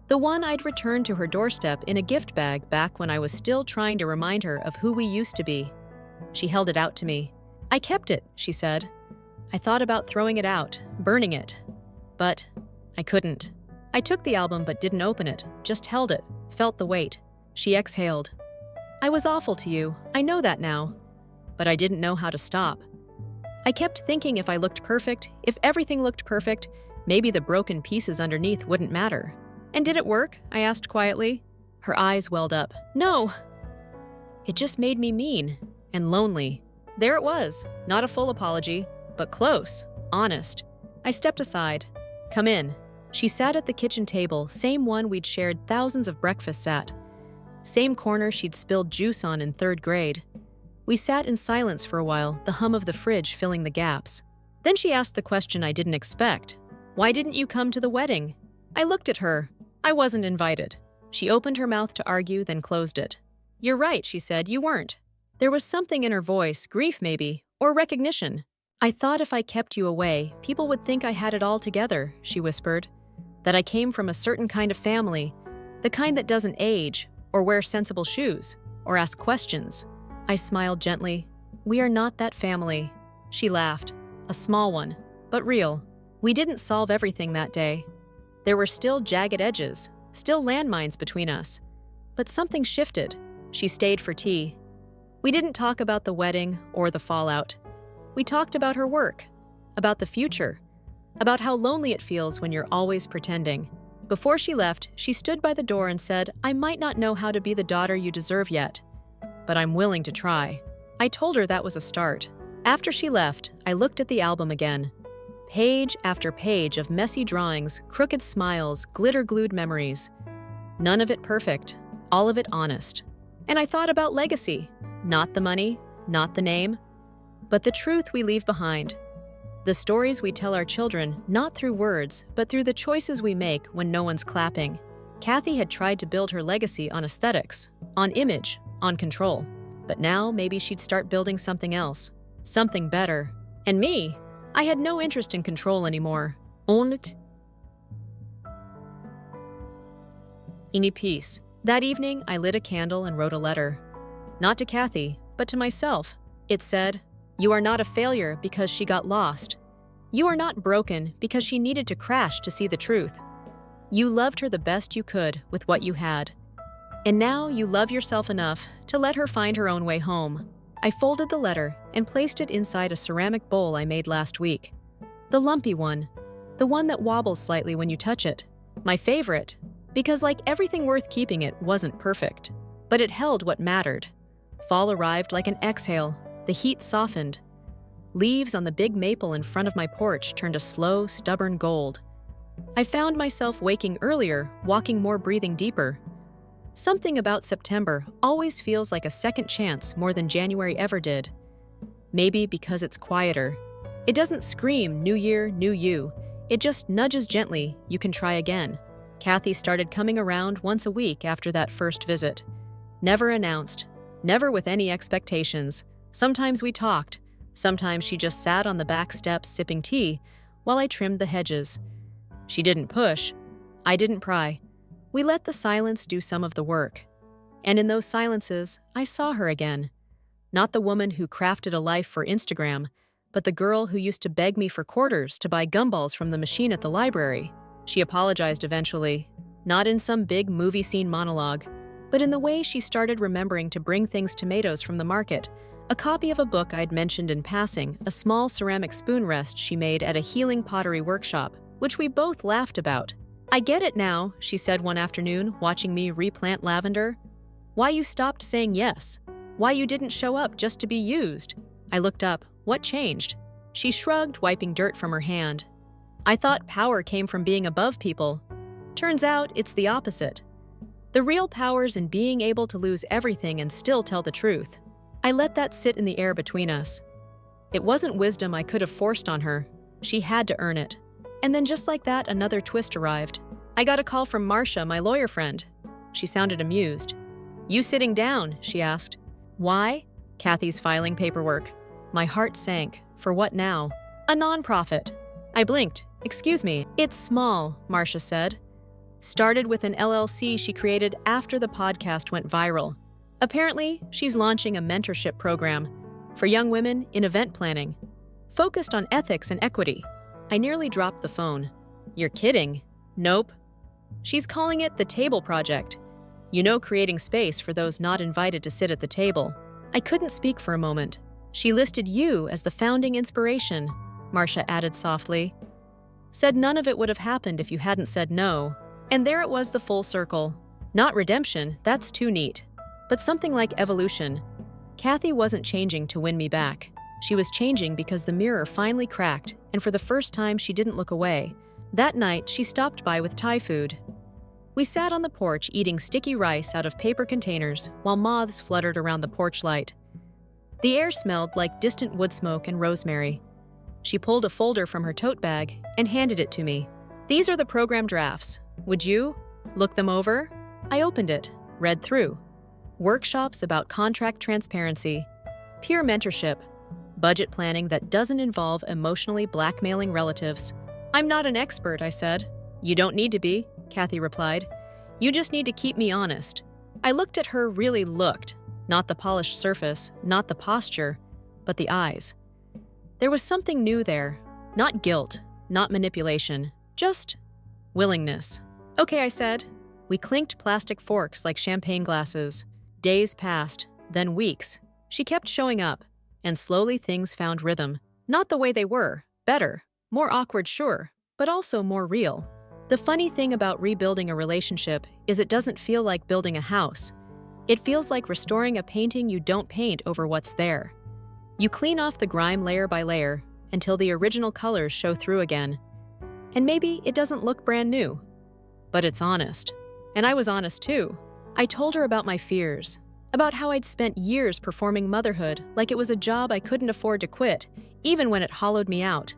the one I'd returned to her doorstep in a gift bag back when I was still trying to remind her of who we used to be. She held it out to me. "I kept it," she said. I thought about throwing it out, burning it, but I couldn't. I took the album but didn't open it, just held it, felt the weight. She exhaled. "I was awful to you, I know that now." But I didn't know how to stop. I kept thinking if I looked perfect, if everything looked perfect, maybe the broken pieces underneath wouldn't matter. "And did it work?" I asked quietly. Her eyes welled up. "No." It just made me mean and lonely. There it was, not a full apology, but close, honest. I stepped aside. "Come in." She sat at the kitchen table, same one we'd shared thousands of breakfasts at. Same corner she'd spilled juice on in 3rd grade. We sat in silence for a while, the hum of the fridge filling the gaps. Then she asked the question I didn't expect. "Why didn't you come to the wedding?" I looked at her. I wasn't invited. She opened her mouth to argue, then closed it. "You're right," she said, "you weren't." There was something in her voice, grief maybe, or recognition. "I thought if I kept you away, people would think I had it all together," she whispered. "That I came from a certain kind of family, the kind that doesn't age, or wear sensible shoes, or ask questions." I smiled gently. "We are not that family." She laughed. A small one, but real. We didn't solve everything that day. There were still jagged edges, still landmines between us. But something shifted. She stayed for tea. We didn't talk about the wedding or the fallout. We talked about her work, about the future, about how lonely it feels when you're always pretending. Before she left, she stood by the door and said, "I might not know how to be the daughter you deserve yet, but I'm willing to try." I told her that was a start. After she left, I looked at the album again. Page after page of messy drawings, crooked smiles, glitter-glued memories. None of it perfect, all of it honest. And I thought about legacy. Not the money, not the name, but the truth we leave behind. The stories we tell our children, not through words, but through the choices we make when no one's clapping. Kathy had tried to build her legacy on aesthetics, on image, on control. But now maybe she'd start building something else, something better. And me, I had no interest in control anymore. Only peace. That evening, I lit a candle and wrote a letter. Not to Kathy, but to myself. It said, "You are not a failure because she got lost. You are not broken because she needed to crash to see the truth. You loved her the best you could with what you had. And now you love yourself enough to let her find her own way home. I folded the letter and placed it inside a ceramic bowl I made last week. The lumpy one. The one that wobbles slightly when you touch it. My favorite, because like everything worth keeping, it wasn't perfect. But it held what mattered. Fall arrived like an exhale. The heat softened. Leaves on the big maple in front of my porch turned a slow, stubborn gold. I found myself waking earlier, walking more, breathing deeper. Something about September always feels like a second chance more than January ever did. Maybe because it's quieter. It doesn't scream, "New year, new you." It just nudges gently, "You can try again." Kathy started coming around once a week after that first visit. Never announced, never with any expectations. Sometimes we talked. Sometimes she just sat on the back steps sipping tea while I trimmed the hedges. She didn't push. I didn't pry. We let the silence do some of the work. And in those silences, I saw her again. Not the woman who crafted a life for Instagram, but the girl who used to beg me for quarters to buy gumballs from the machine at the library. She apologized eventually, not in some big movie scene monologue, but in the way she started remembering to bring things tomatoes from the market, a copy of a book I'd mentioned in passing, a small ceramic spoon rest she made at a healing pottery workshop, which we both laughed about. "I get it now," she said one afternoon, watching me replant lavender. "Why you stopped saying yes. Why you didn't show up just to be used." I looked up. What changed? She shrugged, wiping dirt from her hand. "I thought power came from being above people. Turns out it's the opposite. The real power's in being able to lose everything and still tell the truth." I let that sit in the air between us. It wasn't wisdom I could have forced on her. She had to earn it. And then just like that, another twist arrived. I got a call from Marcia, my lawyer friend. She sounded amused. "You sitting down?" she asked. "Why?" "Kathy's filing paperwork." My heart sank. For what now? "A nonprofit." I blinked. "Excuse me." "It's small," Marcia said. "Started with an LLC she created after the podcast went viral. Apparently, she's launching a mentorship program for young women in event planning, focused on ethics and equity." I nearly dropped the phone. "You're kidding." "Nope. She's calling it the Table Project. You know, creating space for those not invited to sit at the table." I couldn't speak for a moment. "She listed you as the founding inspiration," Marcia added softly. "Said none of it would have happened if you hadn't said no." And there it was, the full circle. Not redemption, that's too neat, but something like evolution. Kathy wasn't changing to win me back. She was changing because the mirror finally cracked, and for the first time she didn't look away. That night, she stopped by with Thai food. We sat on the porch eating sticky rice out of paper containers while moths fluttered around the porch light. The air smelled like distant wood smoke and rosemary. She pulled a folder from her tote bag and handed it to me. "These are the program drafts. Would you look them over?" I opened it, read through. Workshops about contract transparency, peer mentorship, budget planning that doesn't involve emotionally blackmailing relatives. "I'm not an expert," I said. "You don't need to be," Kathy replied. "You just need to keep me honest." I looked at her, really looked. Not the polished surface, not the posture, but the eyes. There was something new there. Not guilt, not manipulation, just willingness. "Okay," I said. We clinked plastic forks like champagne glasses. Days passed, then weeks. She kept showing up, and slowly things found rhythm. Not the way they were, better, more awkward, sure, but also more real. The funny thing about rebuilding a relationship is it doesn't feel like building a house. It feels like restoring a painting you don't paint over what's there. You clean off the grime layer by layer until the original colors show through again. And maybe it doesn't look brand new, but it's honest. And I was honest too. I told her about my fears, about how I'd spent years performing motherhood like it was a job I couldn't afford to quit, even when it hollowed me out.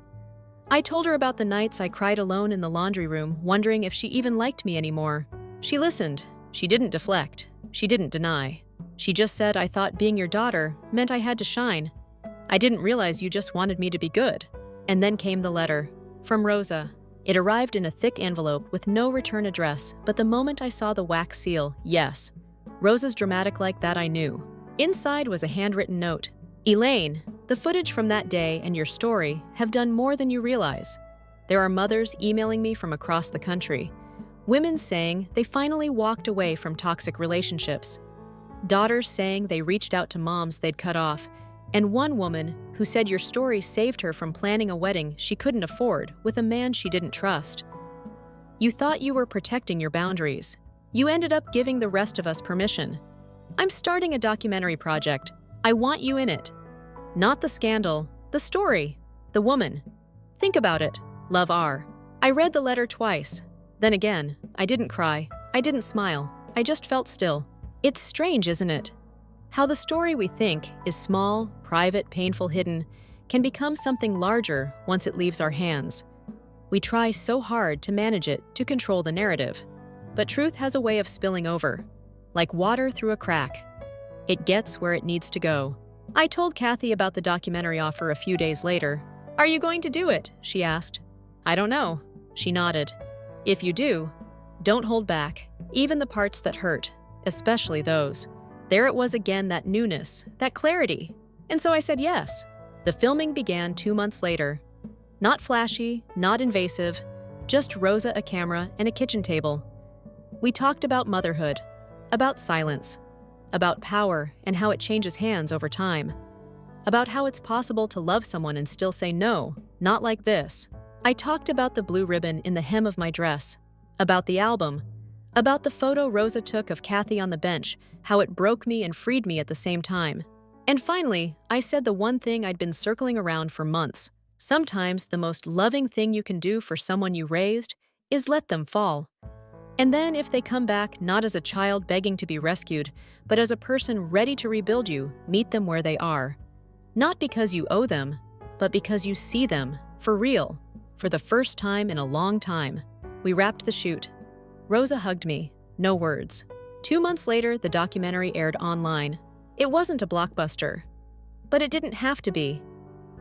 I told her about the nights I cried alone in the laundry room, wondering if she even liked me anymore. She listened. She didn't deflect. She didn't deny. She just said, "I thought being your daughter meant I had to shine. I didn't realize you just wanted me to be good." And then came the letter. From Rosa. It arrived in a thick envelope with no return address, but the moment I saw the wax seal, yes. Rosa's dramatic like that, I knew. Inside was a handwritten note. "Elaine, the footage from that day and your story have done more than you realize. There are mothers emailing me from across the country. Women saying they finally walked away from toxic relationships. Daughters saying they reached out to moms they'd cut off. And one woman who said your story saved her from planning a wedding she couldn't afford with a man she didn't trust. You thought you were protecting your boundaries. You ended up giving the rest of us permission. I'm starting a documentary project. I want you in it. Not the scandal, the story, the woman. Think about it. Love R. I read the letter twice. Then again, I didn't cry. I didn't smile. I just felt still. It's strange, isn't it? How the story we think is small, private, painful, hidden, can become something larger once it leaves our hands. We try so hard to manage it, to control the narrative. But truth has a way of spilling over, like water through a crack. It gets where it needs to go. I told Kathy about the documentary offer a few days later. "Are you going to do it?" she asked. "I don't know." She nodded. "If you do, don't hold back, even the parts that hurt, especially those." There it was again, that newness, that clarity. And so I said yes. The filming began 2 months later. Not flashy, not invasive, just Rosa, a camera, and a kitchen table. We talked about motherhood, about silence, about power and how it changes hands over time, about how it's possible to love someone and still say no, not like this. I talked about the blue ribbon in the hem of my dress, about the album, about the photo Rosa took of Kathy on the bench, how it broke me and freed me at the same time. And finally, I said the one thing I'd been circling around for months. Sometimes the most loving thing you can do for someone you raised is let them fall. And then if they come back not as a child begging to be rescued, but as a person ready to rebuild you, meet them where they are. Not because you owe them, but because you see them, for real, for the first time in a long time. We wrapped the shoot. Rosa hugged me, no words. 2 months later, the documentary aired online. It wasn't a blockbuster, but it didn't have to be.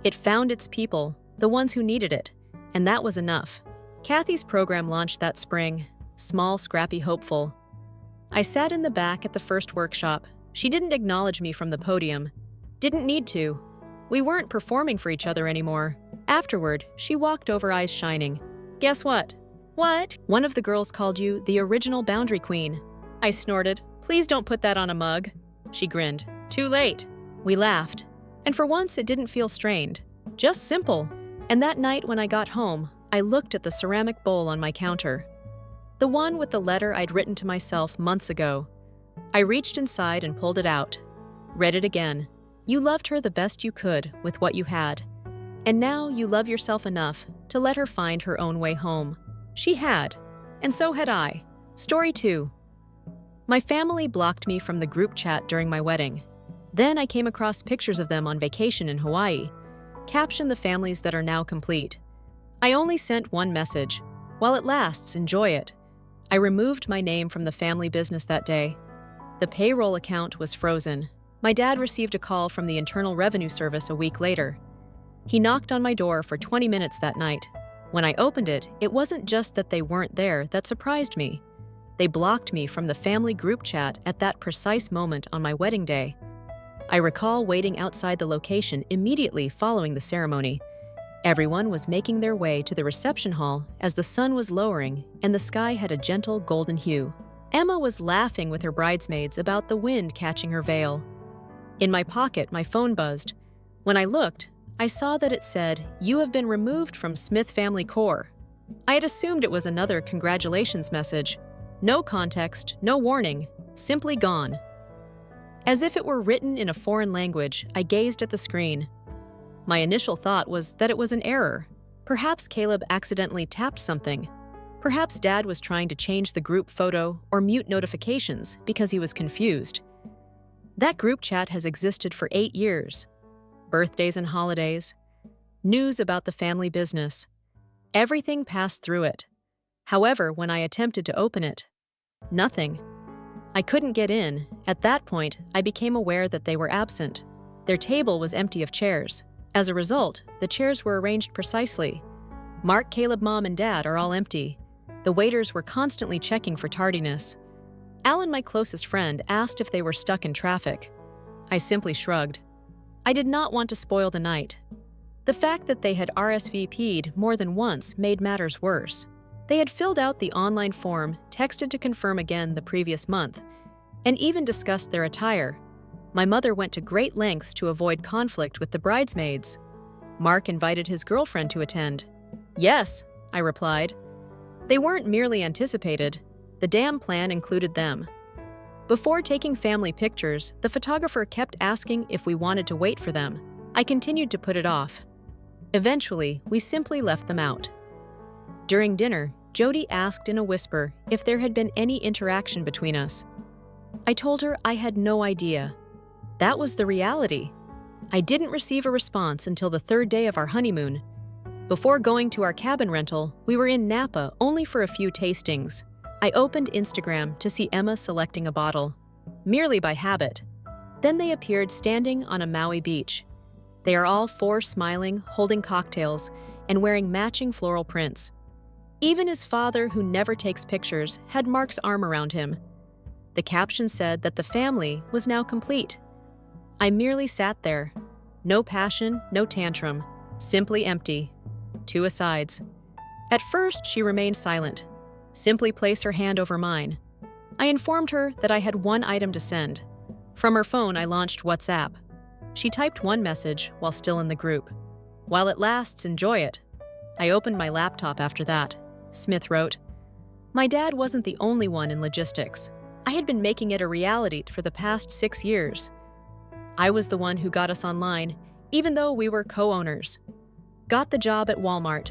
It found its people, the ones who needed it, and that was enough. Kathy's program launched that spring, small, scrappy, hopeful. I sat in the back at the first workshop. She didn't acknowledge me from the podium. Didn't need to. We weren't performing for each other anymore. Afterward, she walked over, eyes shining. "Guess what?" "What?" "One of the girls called you the original boundary queen." I snorted. "Please don't put that on a mug." She grinned. "Too late." We laughed. And for once, it didn't feel strained. Just simple. And that night when I got home, I looked at the ceramic bowl on my counter. The one with the letter I'd written to myself months ago. I reached inside and pulled it out. Read it again. You loved her the best you could with what you had. And now you love yourself enough to let her find her own way home. She had. And so had I. Story 2. My family blocked me from the group chat during my wedding. Then I came across pictures of them on vacation in Hawaii. Caption the families that are now complete. I only sent one message. While it lasts, enjoy it. I removed my name from the family business that day. The payroll account was frozen. My dad received a call from the Internal Revenue Service a week later. He knocked on my door for 20 minutes that night. When I opened it, it wasn't just that they weren't there that surprised me. They blocked me from the family group chat at that precise moment on my wedding day. I recall waiting outside the location immediately following the ceremony. Everyone was making their way to the reception hall as the sun was lowering and the sky had a gentle golden hue. Emma was laughing with her bridesmaids about the wind catching her veil. In my pocket, my phone buzzed. When I looked, I saw that it said, "You have been removed from Smith Family Core." I had assumed it was another congratulations message. No context, no warning, simply gone. As if it were written in a foreign language, I gazed at the screen. My initial thought was that it was an error. Perhaps Caleb accidentally tapped something. Perhaps Dad was trying to change the group photo or mute notifications because he was confused. That group chat has existed for 8 years. Birthdays and holidays, news about the family business. Everything passed through it. However, when I attempted to open it, nothing. I couldn't get in. At that point, I became aware that they were absent. Their table was empty of chairs. As a result, the chairs were arranged precisely. Mark, Caleb, Mom, and Dad are all empty. The waiters were constantly checking for tardiness. Alan, my closest friend, asked if they were stuck in traffic. I simply shrugged. I did not want to spoil the night. The fact that they had RSVP'd more than once made matters worse. They had filled out the online form, texted to confirm again the previous month, and even discussed their attire. My mother went to great lengths to avoid conflict with the bridesmaids. Mark invited his girlfriend to attend. Yes, I replied. They weren't merely anticipated. The damn plan included them. Before taking family pictures, the photographer kept asking if we wanted to wait for them. I continued to put it off. Eventually, we simply left them out. During dinner, Jody asked in a whisper if there had been any interaction between us. I told her I had no idea. That was the reality. I didn't receive a response until the third day of our honeymoon. Before going to our cabin rental, we were in Napa only for a few tastings. I opened Instagram to see Emma selecting a bottle, merely by habit. Then they appeared standing on a Maui beach. They are all four smiling, holding cocktails, and wearing matching floral prints. Even his father, who never takes pictures, had Mark's arm around him. The caption said that the family was now complete. I merely sat there. No passion, no tantrum, simply empty. Two asides. At first, she remained silent. Simply place her hand over mine. I informed her that I had one item to send. From her phone, I launched WhatsApp. She typed one message while still in the group. While it lasts, enjoy it. I opened my laptop after that. Smith wrote, My dad wasn't the only one in logistics. I had been making it a reality for the past 6 years. I was the one who got us online, even though we were co-owners. Got the job at Walmart.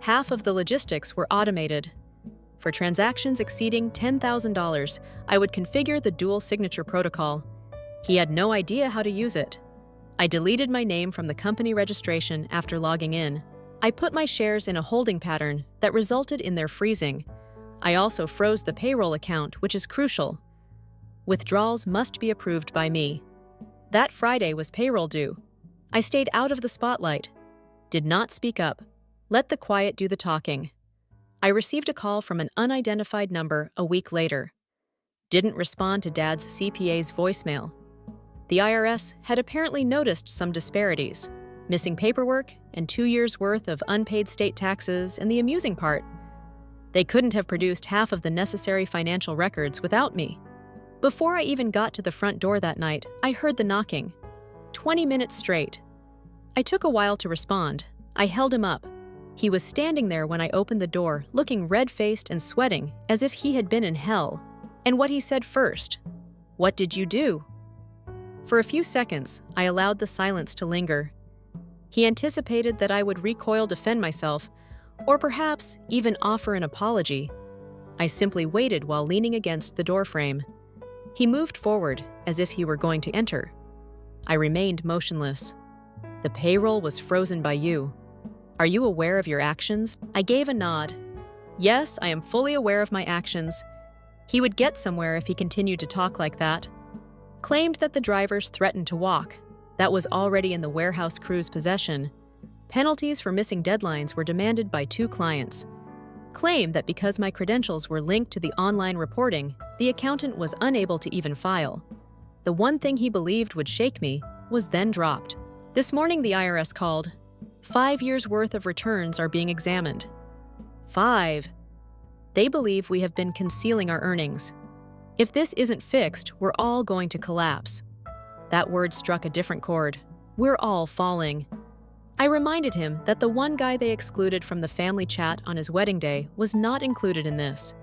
Half of the logistics were automated. For transactions exceeding $10,000, I would configure the dual signature protocol. He had no idea how to use it. I deleted my name from the company registration after logging in. I put my shares in a holding pattern that resulted in their freezing. I also froze the payroll account, which is crucial. Withdrawals must be approved by me. That Friday was payroll due. I stayed out of the spotlight. Did not speak up. Let the quiet do the talking. I received a call from an unidentified number a week later. Didn't respond to Dad's CPA's voicemail. The IRS had apparently noticed some disparities, missing paperwork and 2 years' worth of unpaid state taxes, and the amusing part, they couldn't have produced half of the necessary financial records without me. Before I even got to the front door that night, I heard the knocking. 20 minutes straight. I took a while to respond. I held him up. He was standing there when I opened the door, looking red-faced and sweating, as if he had been in hell. And what he said first, "What did you do?" For a few seconds, I allowed the silence to linger. He anticipated that I would recoil, defend myself, or perhaps even offer an apology. I simply waited while leaning against the doorframe. He moved forward, as if he were going to enter. I remained motionless. "The payroll was frozen by you. Are you aware of your actions?" I gave a nod. Yes, I am fully aware of my actions. He would get somewhere if he continued to talk like that. Claimed that the drivers threatened to walk. That was already in the warehouse crew's possession. Penalties for missing deadlines were demanded by 2 clients. Claimed that because my credentials were linked to the online reporting, the accountant was unable to even file. The one thing he believed would shake me was then dropped. This morning the IRS called. 5 years' worth of returns are being examined. 5. They believe we have been concealing our earnings. If this isn't fixed, we're all going to collapse. That word struck a different chord. We're all falling. I reminded him that the one guy they excluded from the family chat on his wedding day was not included in this.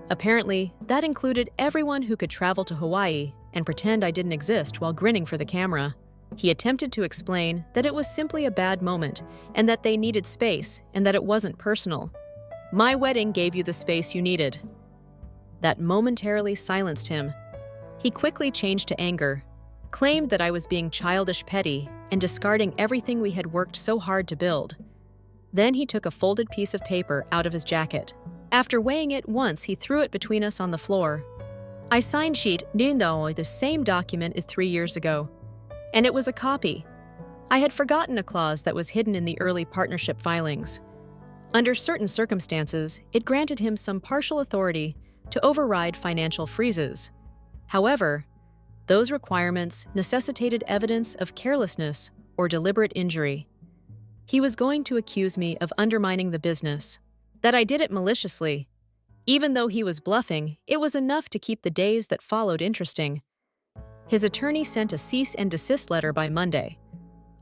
Apparently, that included everyone who could travel to Hawaii and pretend I didn't exist while grinning for the camera. He attempted to explain that it was simply a bad moment and that they needed space and that it wasn't personal. My wedding gave you the space you needed. That momentarily silenced him. He quickly changed to anger, claimed that I was being childish petty and discarding everything we had worked so hard to build. Then he took a folded piece of paper out of his jacket. After weighing it once, he threw it between us on the floor. I signed sheet the same document as 3 years ago, and it was a copy. I had forgotten a clause that was hidden in the early partnership filings. Under certain circumstances, it granted him some partial authority to override financial freezes. However, those requirements necessitated evidence of carelessness or deliberate injury. He was going to accuse me of undermining the business. That I did it maliciously. Even though he was bluffing, it was enough to keep the days that followed interesting. His attorney sent a cease and desist letter by Monday.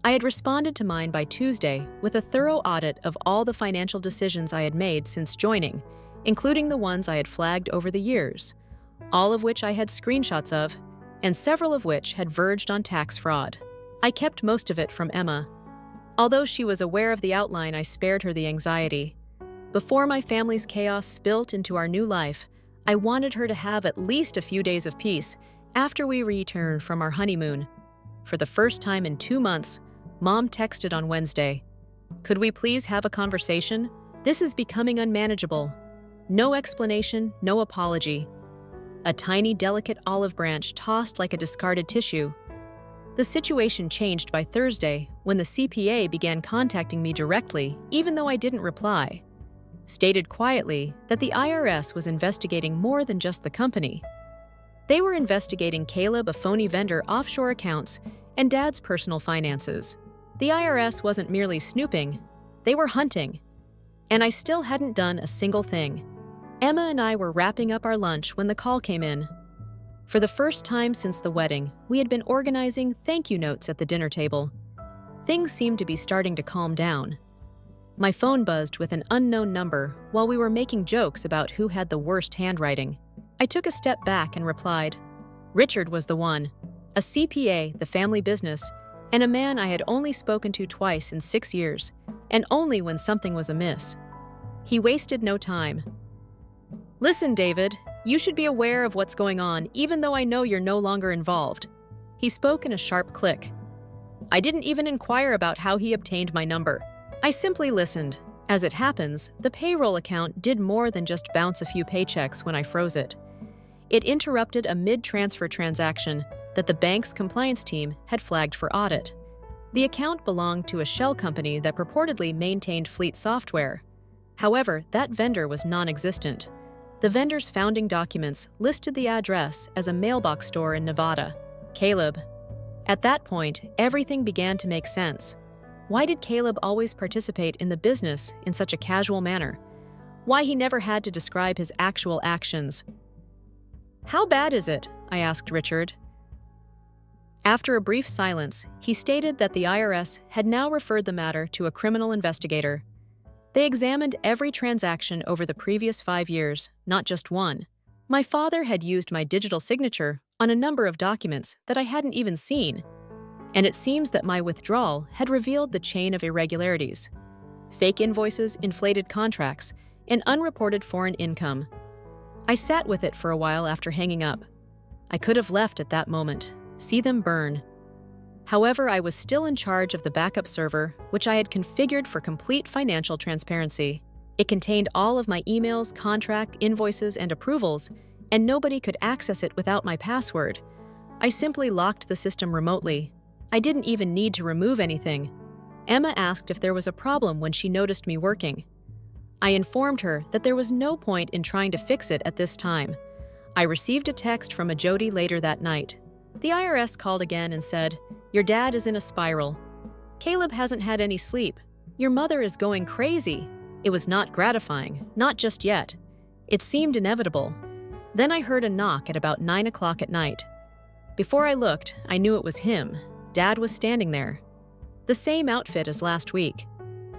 I had responded to mine by Tuesday with a thorough audit of all the financial decisions I had made since joining, including the ones I had flagged over the years, all of which I had screenshots of, and several of which had verged on tax fraud. I kept most of it from Emma. Although she was aware of the outline, I spared her the anxiety. Before my family's chaos spilt into our new life, I wanted her to have at least a few days of peace after we returned from our honeymoon. For the first time in 2 months, Mom texted on Wednesday, "Could we please have a conversation? This is becoming unmanageable." No explanation, no apology. A tiny, delicate olive branch tossed like a discarded tissue. The situation changed by Thursday when the CPA began contacting me directly, even though I didn't reply. Stated quietly that the IRS was investigating more than just the company. They were investigating Caleb, a phony vendor, offshore accounts, and Dad's personal finances. The IRS wasn't merely snooping, they were hunting. And I still hadn't done a single thing. Emma and I were wrapping up our lunch when the call came in. For the first time since the wedding, we had been organizing thank you notes at the dinner table. Things seemed to be starting to calm down. My phone buzzed with an unknown number while we were making jokes about who had the worst handwriting. I took a step back and replied. Richard was the one, a CPA, the family business, and a man I had only spoken to twice in 6 years, and only when something was amiss. He wasted no time. "Listen, David, you should be aware of what's going on, even though I know you're no longer involved." He spoke in a sharp click. I didn't even inquire about how he obtained my number. I simply listened. As it happens, the payroll account did more than just bounce a few paychecks when I froze it. It interrupted a mid-transfer transaction that the bank's compliance team had flagged for audit. The account belonged to a shell company that purportedly maintained fleet software. However, that vendor was non-existent. The vendor's founding documents listed the address as a mailbox store in Nevada. Caleb. At that point, everything began to make sense. Why did Caleb always participate in the business in such a casual manner? Why he never had to describe his actual actions? "How bad is it?" I asked Richard. After a brief silence, he stated that the IRS had now referred the matter to a criminal investigator. They examined every transaction over the previous 5 years, not just one. My father had used my digital signature on a number of documents that I hadn't even seen. And it seems that my withdrawal had revealed the chain of irregularities. Fake invoices, inflated contracts, and unreported foreign income. I sat with it for a while after hanging up. I could have left at that moment, see them burn. However, I was still in charge of the backup server, which I had configured for complete financial transparency. It contained all of my emails, contract, invoices, and approvals, and nobody could access it without my password. I simply locked the system remotely. I didn't even need to remove anything. Emma asked if there was a problem when she noticed me working. I informed her that there was no point in trying to fix it at this time. I received a text from a Jody later that night. The IRS called again and said, "Your dad is in a spiral. Caleb hasn't had any sleep. Your mother is going crazy." It was not gratifying, not just yet. It seemed inevitable. Then I heard a knock at about 9 o'clock at night. Before I looked, I knew it was him. Dad was standing there. The same outfit as last week.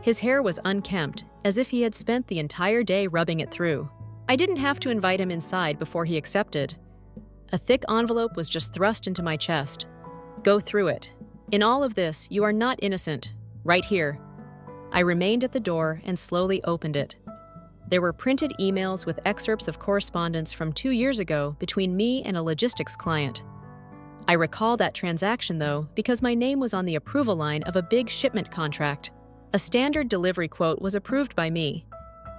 His hair was unkempt, as if he had spent the entire day rubbing it through. I didn't have to invite him inside before he accepted. A thick envelope was just thrust into my chest. "Go through it. In all of this, you are not innocent. Right here." I remained at the door and slowly opened it. There were printed emails with excerpts of correspondence from 2 years ago between me and a logistics client. I recall that transaction, though, because my name was on the approval line of a big shipment contract. A standard delivery quote was approved by me.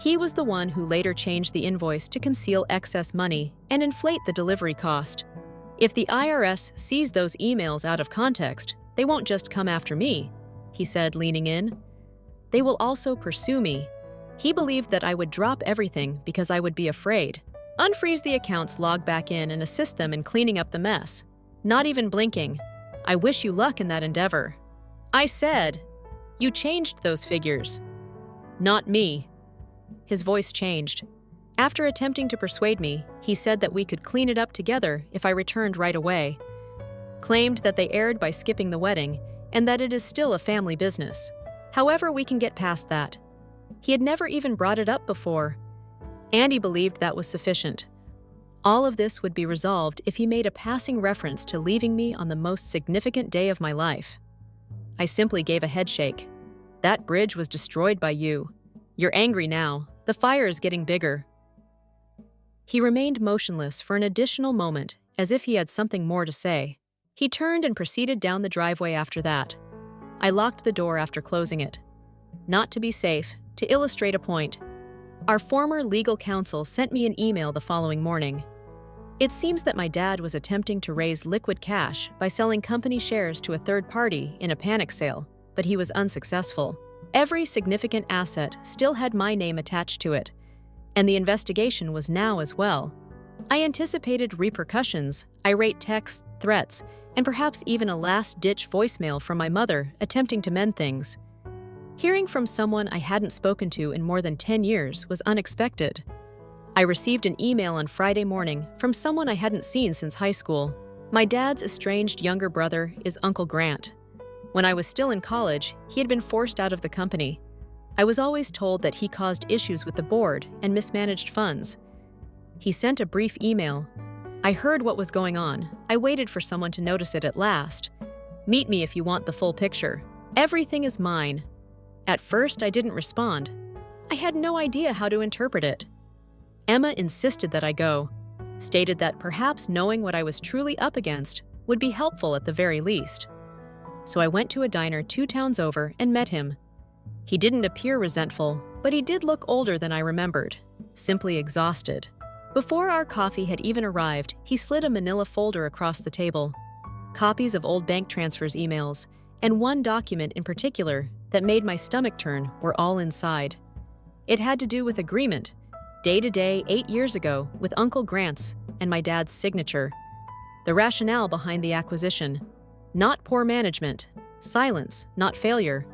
He was the one who later changed the invoice to conceal excess money and inflate the delivery cost. If the IRS sees those emails out of context, they won't just come after me, he said, leaning in. They will also pursue me. He believed that I would drop everything because I would be afraid. Unfreeze the accounts, log back in, and assist them in cleaning up the mess. Not even blinking. I wish you luck in that endeavor. I said, "You changed those figures." "Not me." his voice changed. After attempting to persuade me, he said that we could clean it up together if I returned right away. Claimed that they erred by skipping the wedding and that it is still a family business. However, we can get past that. He had never even brought it up before. Andy believed that was sufficient. All of this would be resolved if he made a passing reference to leaving me on the most significant day of my life. I simply gave a headshake. That bridge was destroyed by you. You're angry now. The fire is getting bigger. He remained motionless for an additional moment, as if he had something more to say. He turned and proceeded down the driveway after that. I locked the door after closing it. Not to be safe, to illustrate a point, our former legal counsel sent me an email the following morning. It seems that my dad was attempting to raise liquid cash by selling company shares to a third party in a panic sale, but he was unsuccessful. Every significant asset still had my name attached to it, and the investigation was now as well. I anticipated repercussions, irate texts, threats, and perhaps even a last-ditch voicemail from my mother attempting to mend things. Hearing from someone I hadn't spoken to in more than 10 years was unexpected. I received an email on Friday morning from someone I hadn't seen since high school. My dad's estranged younger brother is Uncle Grant. When I was still in college, he had been forced out of the company. I was always told that he caused issues with the board and mismanaged funds. He sent a brief email. I heard what was going on. I waited for someone to notice it at last. Meet me if you want the full picture. Everything is mine. At first, I didn't respond. I had no idea how to interpret it. Emma insisted that I go, stated that perhaps knowing what I was truly up against would be helpful at the very least. So I went to a diner 2 towns over and met him. He didn't appear resentful, but he did look older than I remembered, simply exhausted. Before our coffee had even arrived, he slid a manila folder across the table. Copies of old bank transfers emails, and one document in particular that made my stomach turn were all inside. It had to do with agreement, day-to-day 8 years ago with Uncle Grant's and my dad's signature. The rationale behind the acquisition: not poor management, silence, not failure.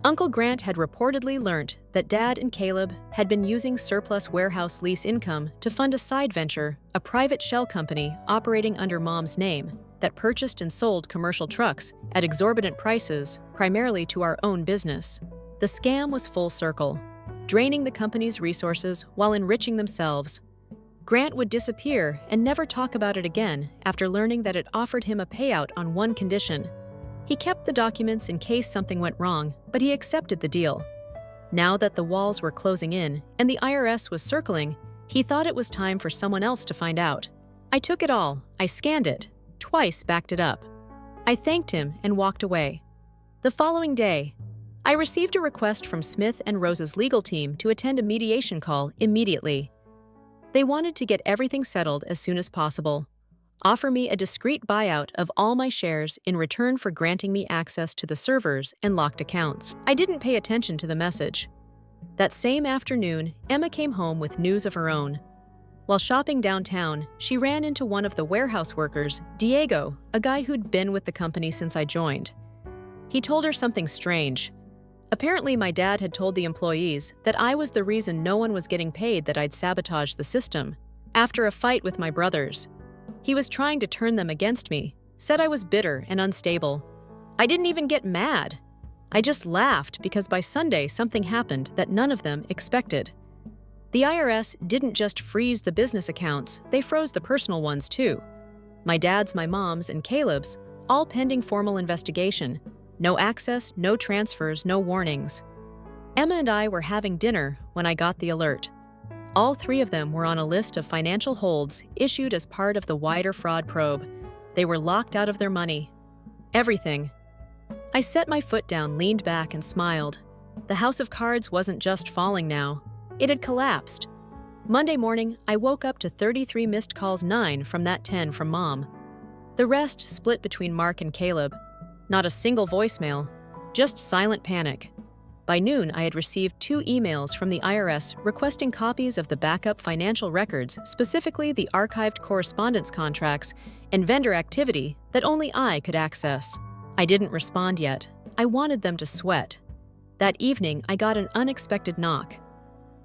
Uncle Grant had reportedly learnt that Dad and Caleb had been using surplus warehouse lease income to fund a side venture, a private shell company operating under Mom's name that purchased and sold commercial trucks at exorbitant prices, primarily to our own business. The scam was full circle, draining the company's resources while enriching themselves. Grant would disappear and never talk about it again after learning that it offered him a payout on one condition. He kept the documents in case something went wrong, but he accepted the deal. Now that the walls were closing in and the IRS was circling, he thought it was time for someone else to find out. I took it all, I scanned it, twice backed it up. I thanked him and walked away. The following day, I received a request from Smith and Rose's legal team to attend a mediation call immediately. They wanted to get everything settled as soon as possible. Offer me a discreet buyout of all my shares in return for granting me access to the servers and locked accounts. I didn't pay attention to the message. That same afternoon, Emma came home with news of her own. While shopping downtown, she ran into one of the warehouse workers, Diego, a guy who'd been with the company since I joined. He told her something strange. Apparently, my dad had told the employees that I was the reason no one was getting paid, that I'd sabotaged the system. After a fight with my brothers, he was trying to turn them against me, said I was bitter and unstable. I didn't even get mad. I just laughed because by Sunday something happened that none of them expected. The IRS didn't just freeze the business accounts, they froze the personal ones too. My dad's, my mom's, and Caleb's, all pending formal investigation. No access, no transfers, no warnings. Emma and I were having dinner when I got the alert. All 3 of them were on a list of financial holds issued as part of the wider fraud probe. They were locked out of their money. Everything. I set my foot down, leaned back, and smiled. The house of cards wasn't just falling now. It had collapsed. Monday morning, I woke up to 33 missed calls, 9 from that 10 from Mom. The rest split between Mark and Caleb. Not a single voicemail, just silent panic. By noon, I had received 2 emails from the IRS requesting copies of the backup financial records, specifically the archived correspondence contracts and vendor activity that only I could access. I didn't respond yet. I wanted them to sweat. That evening, I got an unexpected knock.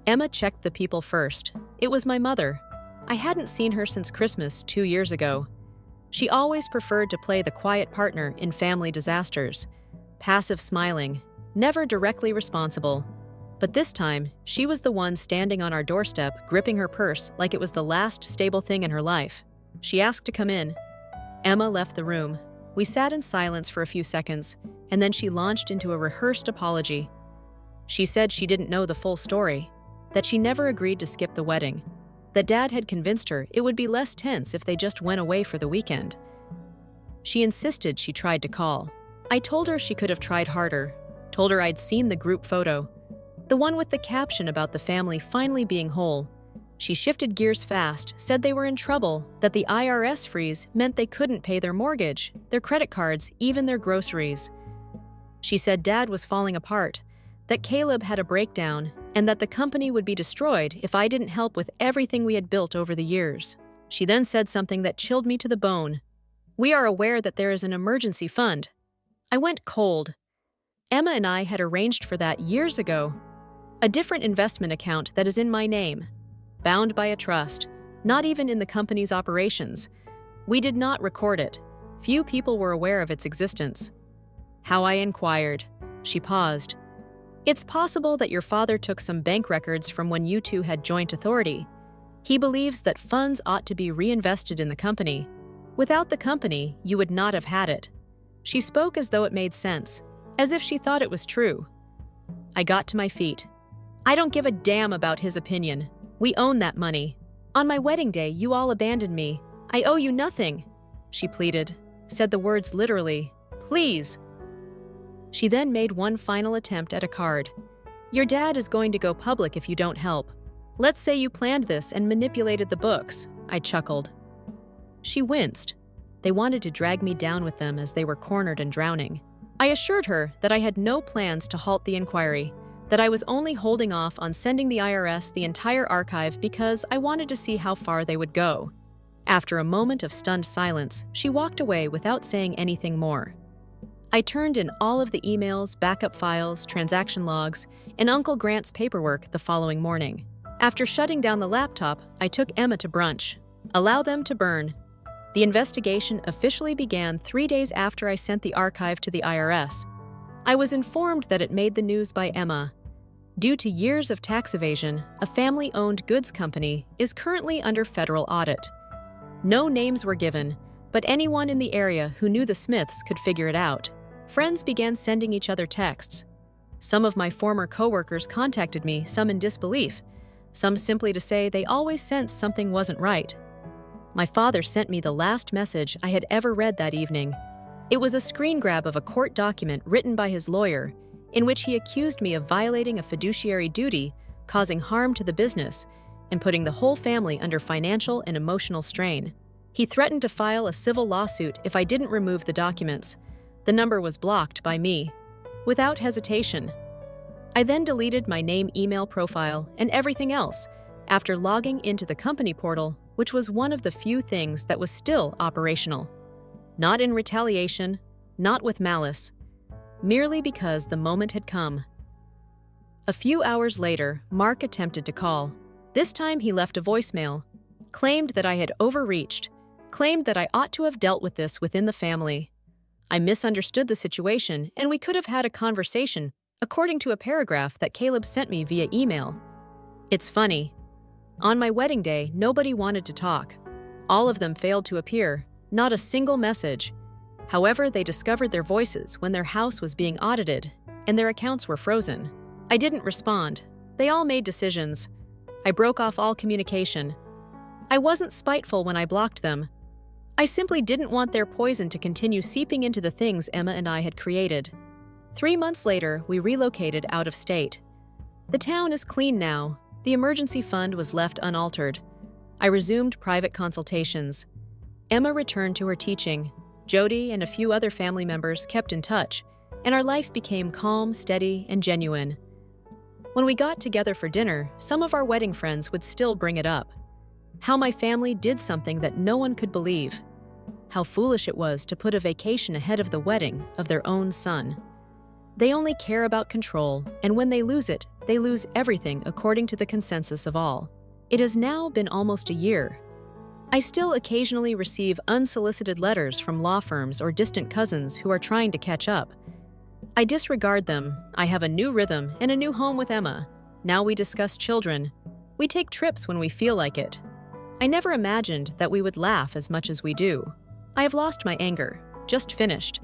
Emma checked the people first. It was my mother. I hadn't seen her since Christmas 2 years ago. She always preferred to play the quiet partner in family disasters, passive smiling, never directly responsible. But this time, she was the one standing on our doorstep, gripping her purse like it was the last stable thing in her life. She asked to come in. Emma left the room. We sat in silence for a few seconds, and then she launched into a rehearsed apology. She said she didn't know the full story, that she never agreed to skip the wedding, that Dad had convinced her it would be less tense if they just went away for the weekend. She insisted she tried to call. I told her she could have tried harder, told her I'd seen the group photo, the one with the caption about the family finally being whole. She shifted gears fast, said they were in trouble, that the IRS freeze meant they couldn't pay their mortgage, their credit cards, even their groceries. She said Dad was falling apart, that Caleb had a breakdown, and that the company would be destroyed if I didn't help with everything we had built over the years. She then said something that chilled me to the bone. "We are aware that there is an emergency fund." I went cold. Emma and I had arranged for that years ago. A different investment account that is in my name, bound by a trust, not even in the company's operations. We did not record it. Few people were aware of its existence. How I inquired. She paused. "It's possible that your father took some bank records from when you two had joint authority. He believes that funds ought to be reinvested in the company. Without the company, you would not have had it." She spoke as though it made sense, as if she thought it was true. I got to my feet. "I don't give a damn about his opinion. We own that money. On my wedding day, you all abandoned me. I owe you nothing," she pleaded, said the words literally. "Please." She then made one final attempt at a card. "Your dad is going to go public if you don't help. Let's say you planned this and manipulated the books," I chuckled. She winced. They wanted to drag me down with them as they were cornered and drowning. I assured her that I had no plans to halt the inquiry, that I was only holding off on sending the IRS the entire archive because I wanted to see how far they would go. After a moment of stunned silence, she walked away without saying anything more. I turned in all of the emails, backup files, transaction logs, and Uncle Grant's paperwork the following morning. After shutting down the laptop, I took Emma to brunch. Allow them to burn. The investigation officially began 3 days after I sent the archive to the IRS. I was informed that it made the news by Emma. Due to years of tax evasion, a family-owned goods company is currently under federal audit. No names were given, but anyone in the area who knew the Smiths could figure it out. Friends began sending each other texts. Some of my former coworkers contacted me, some in disbelief, some simply to say they always sensed something wasn't right. My father sent me the last message I had ever read that evening. It was a screen grab of a court document written by his lawyer, in which he accused me of violating a fiduciary duty, causing harm to the business, and putting the whole family under financial and emotional strain. He threatened to file a civil lawsuit if I didn't remove the documents. The number was blocked by me, without hesitation. I then deleted my name, email profile, and everything else after logging into the company portal, which was one of the few things that was still operational. Not in retaliation, not with malice, merely because the moment had come. A few hours later, Mark attempted to call. This time he left a voicemail, claimed that I had overreached, claimed that I ought to have dealt with this within the family. I misunderstood the situation, and we could have had a conversation, according to a paragraph that Caleb sent me via email. It's funny. On my wedding day, nobody wanted to talk. All of them failed to appear, not a single message. However, they discovered their voices when their house was being audited, and their accounts were frozen. I didn't respond. They all made decisions. I broke off all communication. I wasn't spiteful when I blocked them. I simply didn't want their poison to continue seeping into the things Emma and I had created. 3 months later, we relocated out of state. The town is clean now. The emergency fund was left unaltered. I resumed private consultations. Emma returned to her teaching. Jody and a few other family members kept in touch, and our life became calm, steady, and genuine. When we got together for dinner, some of our wedding friends would still bring it up. How my family did something that no one could believe. How foolish it was to put a vacation ahead of the wedding of their own son. They only care about control, and when they lose it, they lose everything according to the consensus of all. It has now been almost a year. I still occasionally receive unsolicited letters from law firms or distant cousins who are trying to catch up. I disregard them. I have a new rhythm and a new home with Emma. Now we discuss children. We take trips when we feel like it. I never imagined that we would laugh as much as we do. I have lost my anger. Just finished.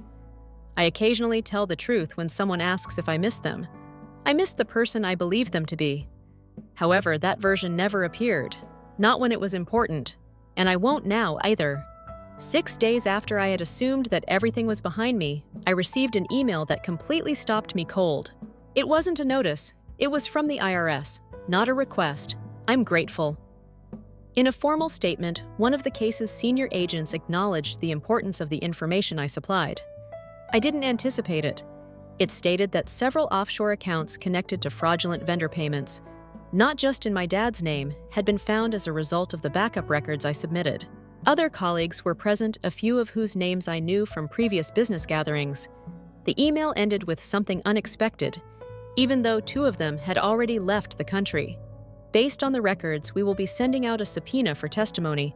I occasionally tell the truth when someone asks if I miss them. I miss the person I believed them to be. However, that version never appeared. Not when it was important. And I won't now either. 6 days after I had assumed that everything was behind me, I received an email that completely stopped me cold. It wasn't a notice. It was from the IRS, not a request. I'm grateful. In a formal statement, one of the case's senior agents acknowledged the importance of the information I supplied. I didn't anticipate it. It stated that several offshore accounts connected to fraudulent vendor payments, not just in my dad's name, had been found as a result of the backup records I submitted. Other colleagues were present, a few of whose names I knew from previous business gatherings. The email ended with something unexpected, even though 2 of them had already left the country. Based on the records, we will be sending out a subpoena for testimony.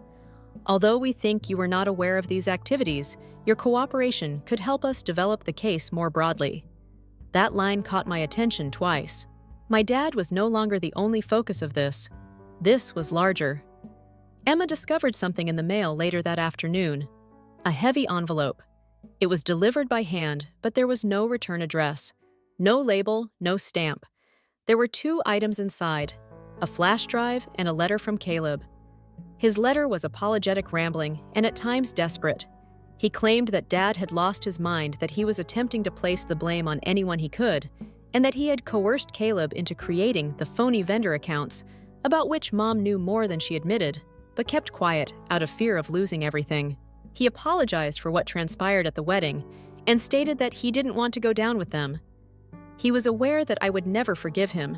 Although we think you were not aware of these activities, your cooperation could help us develop the case more broadly. That line caught my attention twice. My dad was no longer the only focus of this. This was larger. Emma discovered something in the mail later that afternoon. A heavy envelope. It was delivered by hand, but there was no return address. No label, no stamp. There were 2 items inside, a flash drive and a letter from Caleb. His letter was apologetic rambling and at times desperate. He claimed that Dad had lost his mind, that he was attempting to place the blame on anyone he could, and that he had coerced Caleb into creating the phony vendor accounts, about which Mom knew more than she admitted, but kept quiet out of fear of losing everything. He apologized for what transpired at the wedding and stated that he didn't want to go down with them. He was aware that I would never forgive him.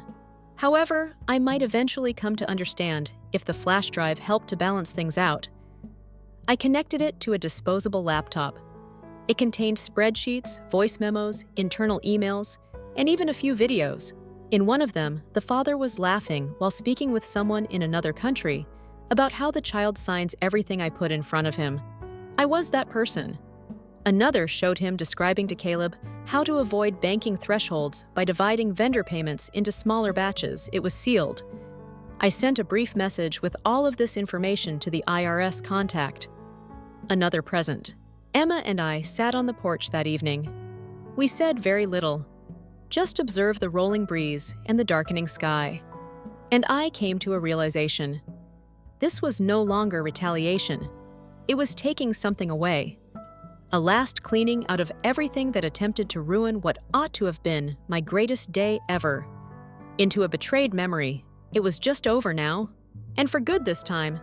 However, I might eventually come to understand if the flash drive helped to balance things out. I connected it to a disposable laptop. It contained spreadsheets, voice memos, internal emails, and even a few videos. In one of them, the father was laughing while speaking with someone in another country about how the child signs everything I put in front of him. I was that person. Another showed him describing to Caleb how to avoid banking thresholds by dividing vendor payments into smaller batches. It was sealed. I sent a brief message with all of this information to the IRS contact. Another present. Emma and I sat on the porch that evening. We said very little. Just observed the rolling breeze and the darkening sky. And I came to a realization. This was no longer retaliation. It was taking something away. A last cleaning out of everything that attempted to ruin what ought to have been my greatest day ever. Into a betrayed memory. It was just over now. And for good this time.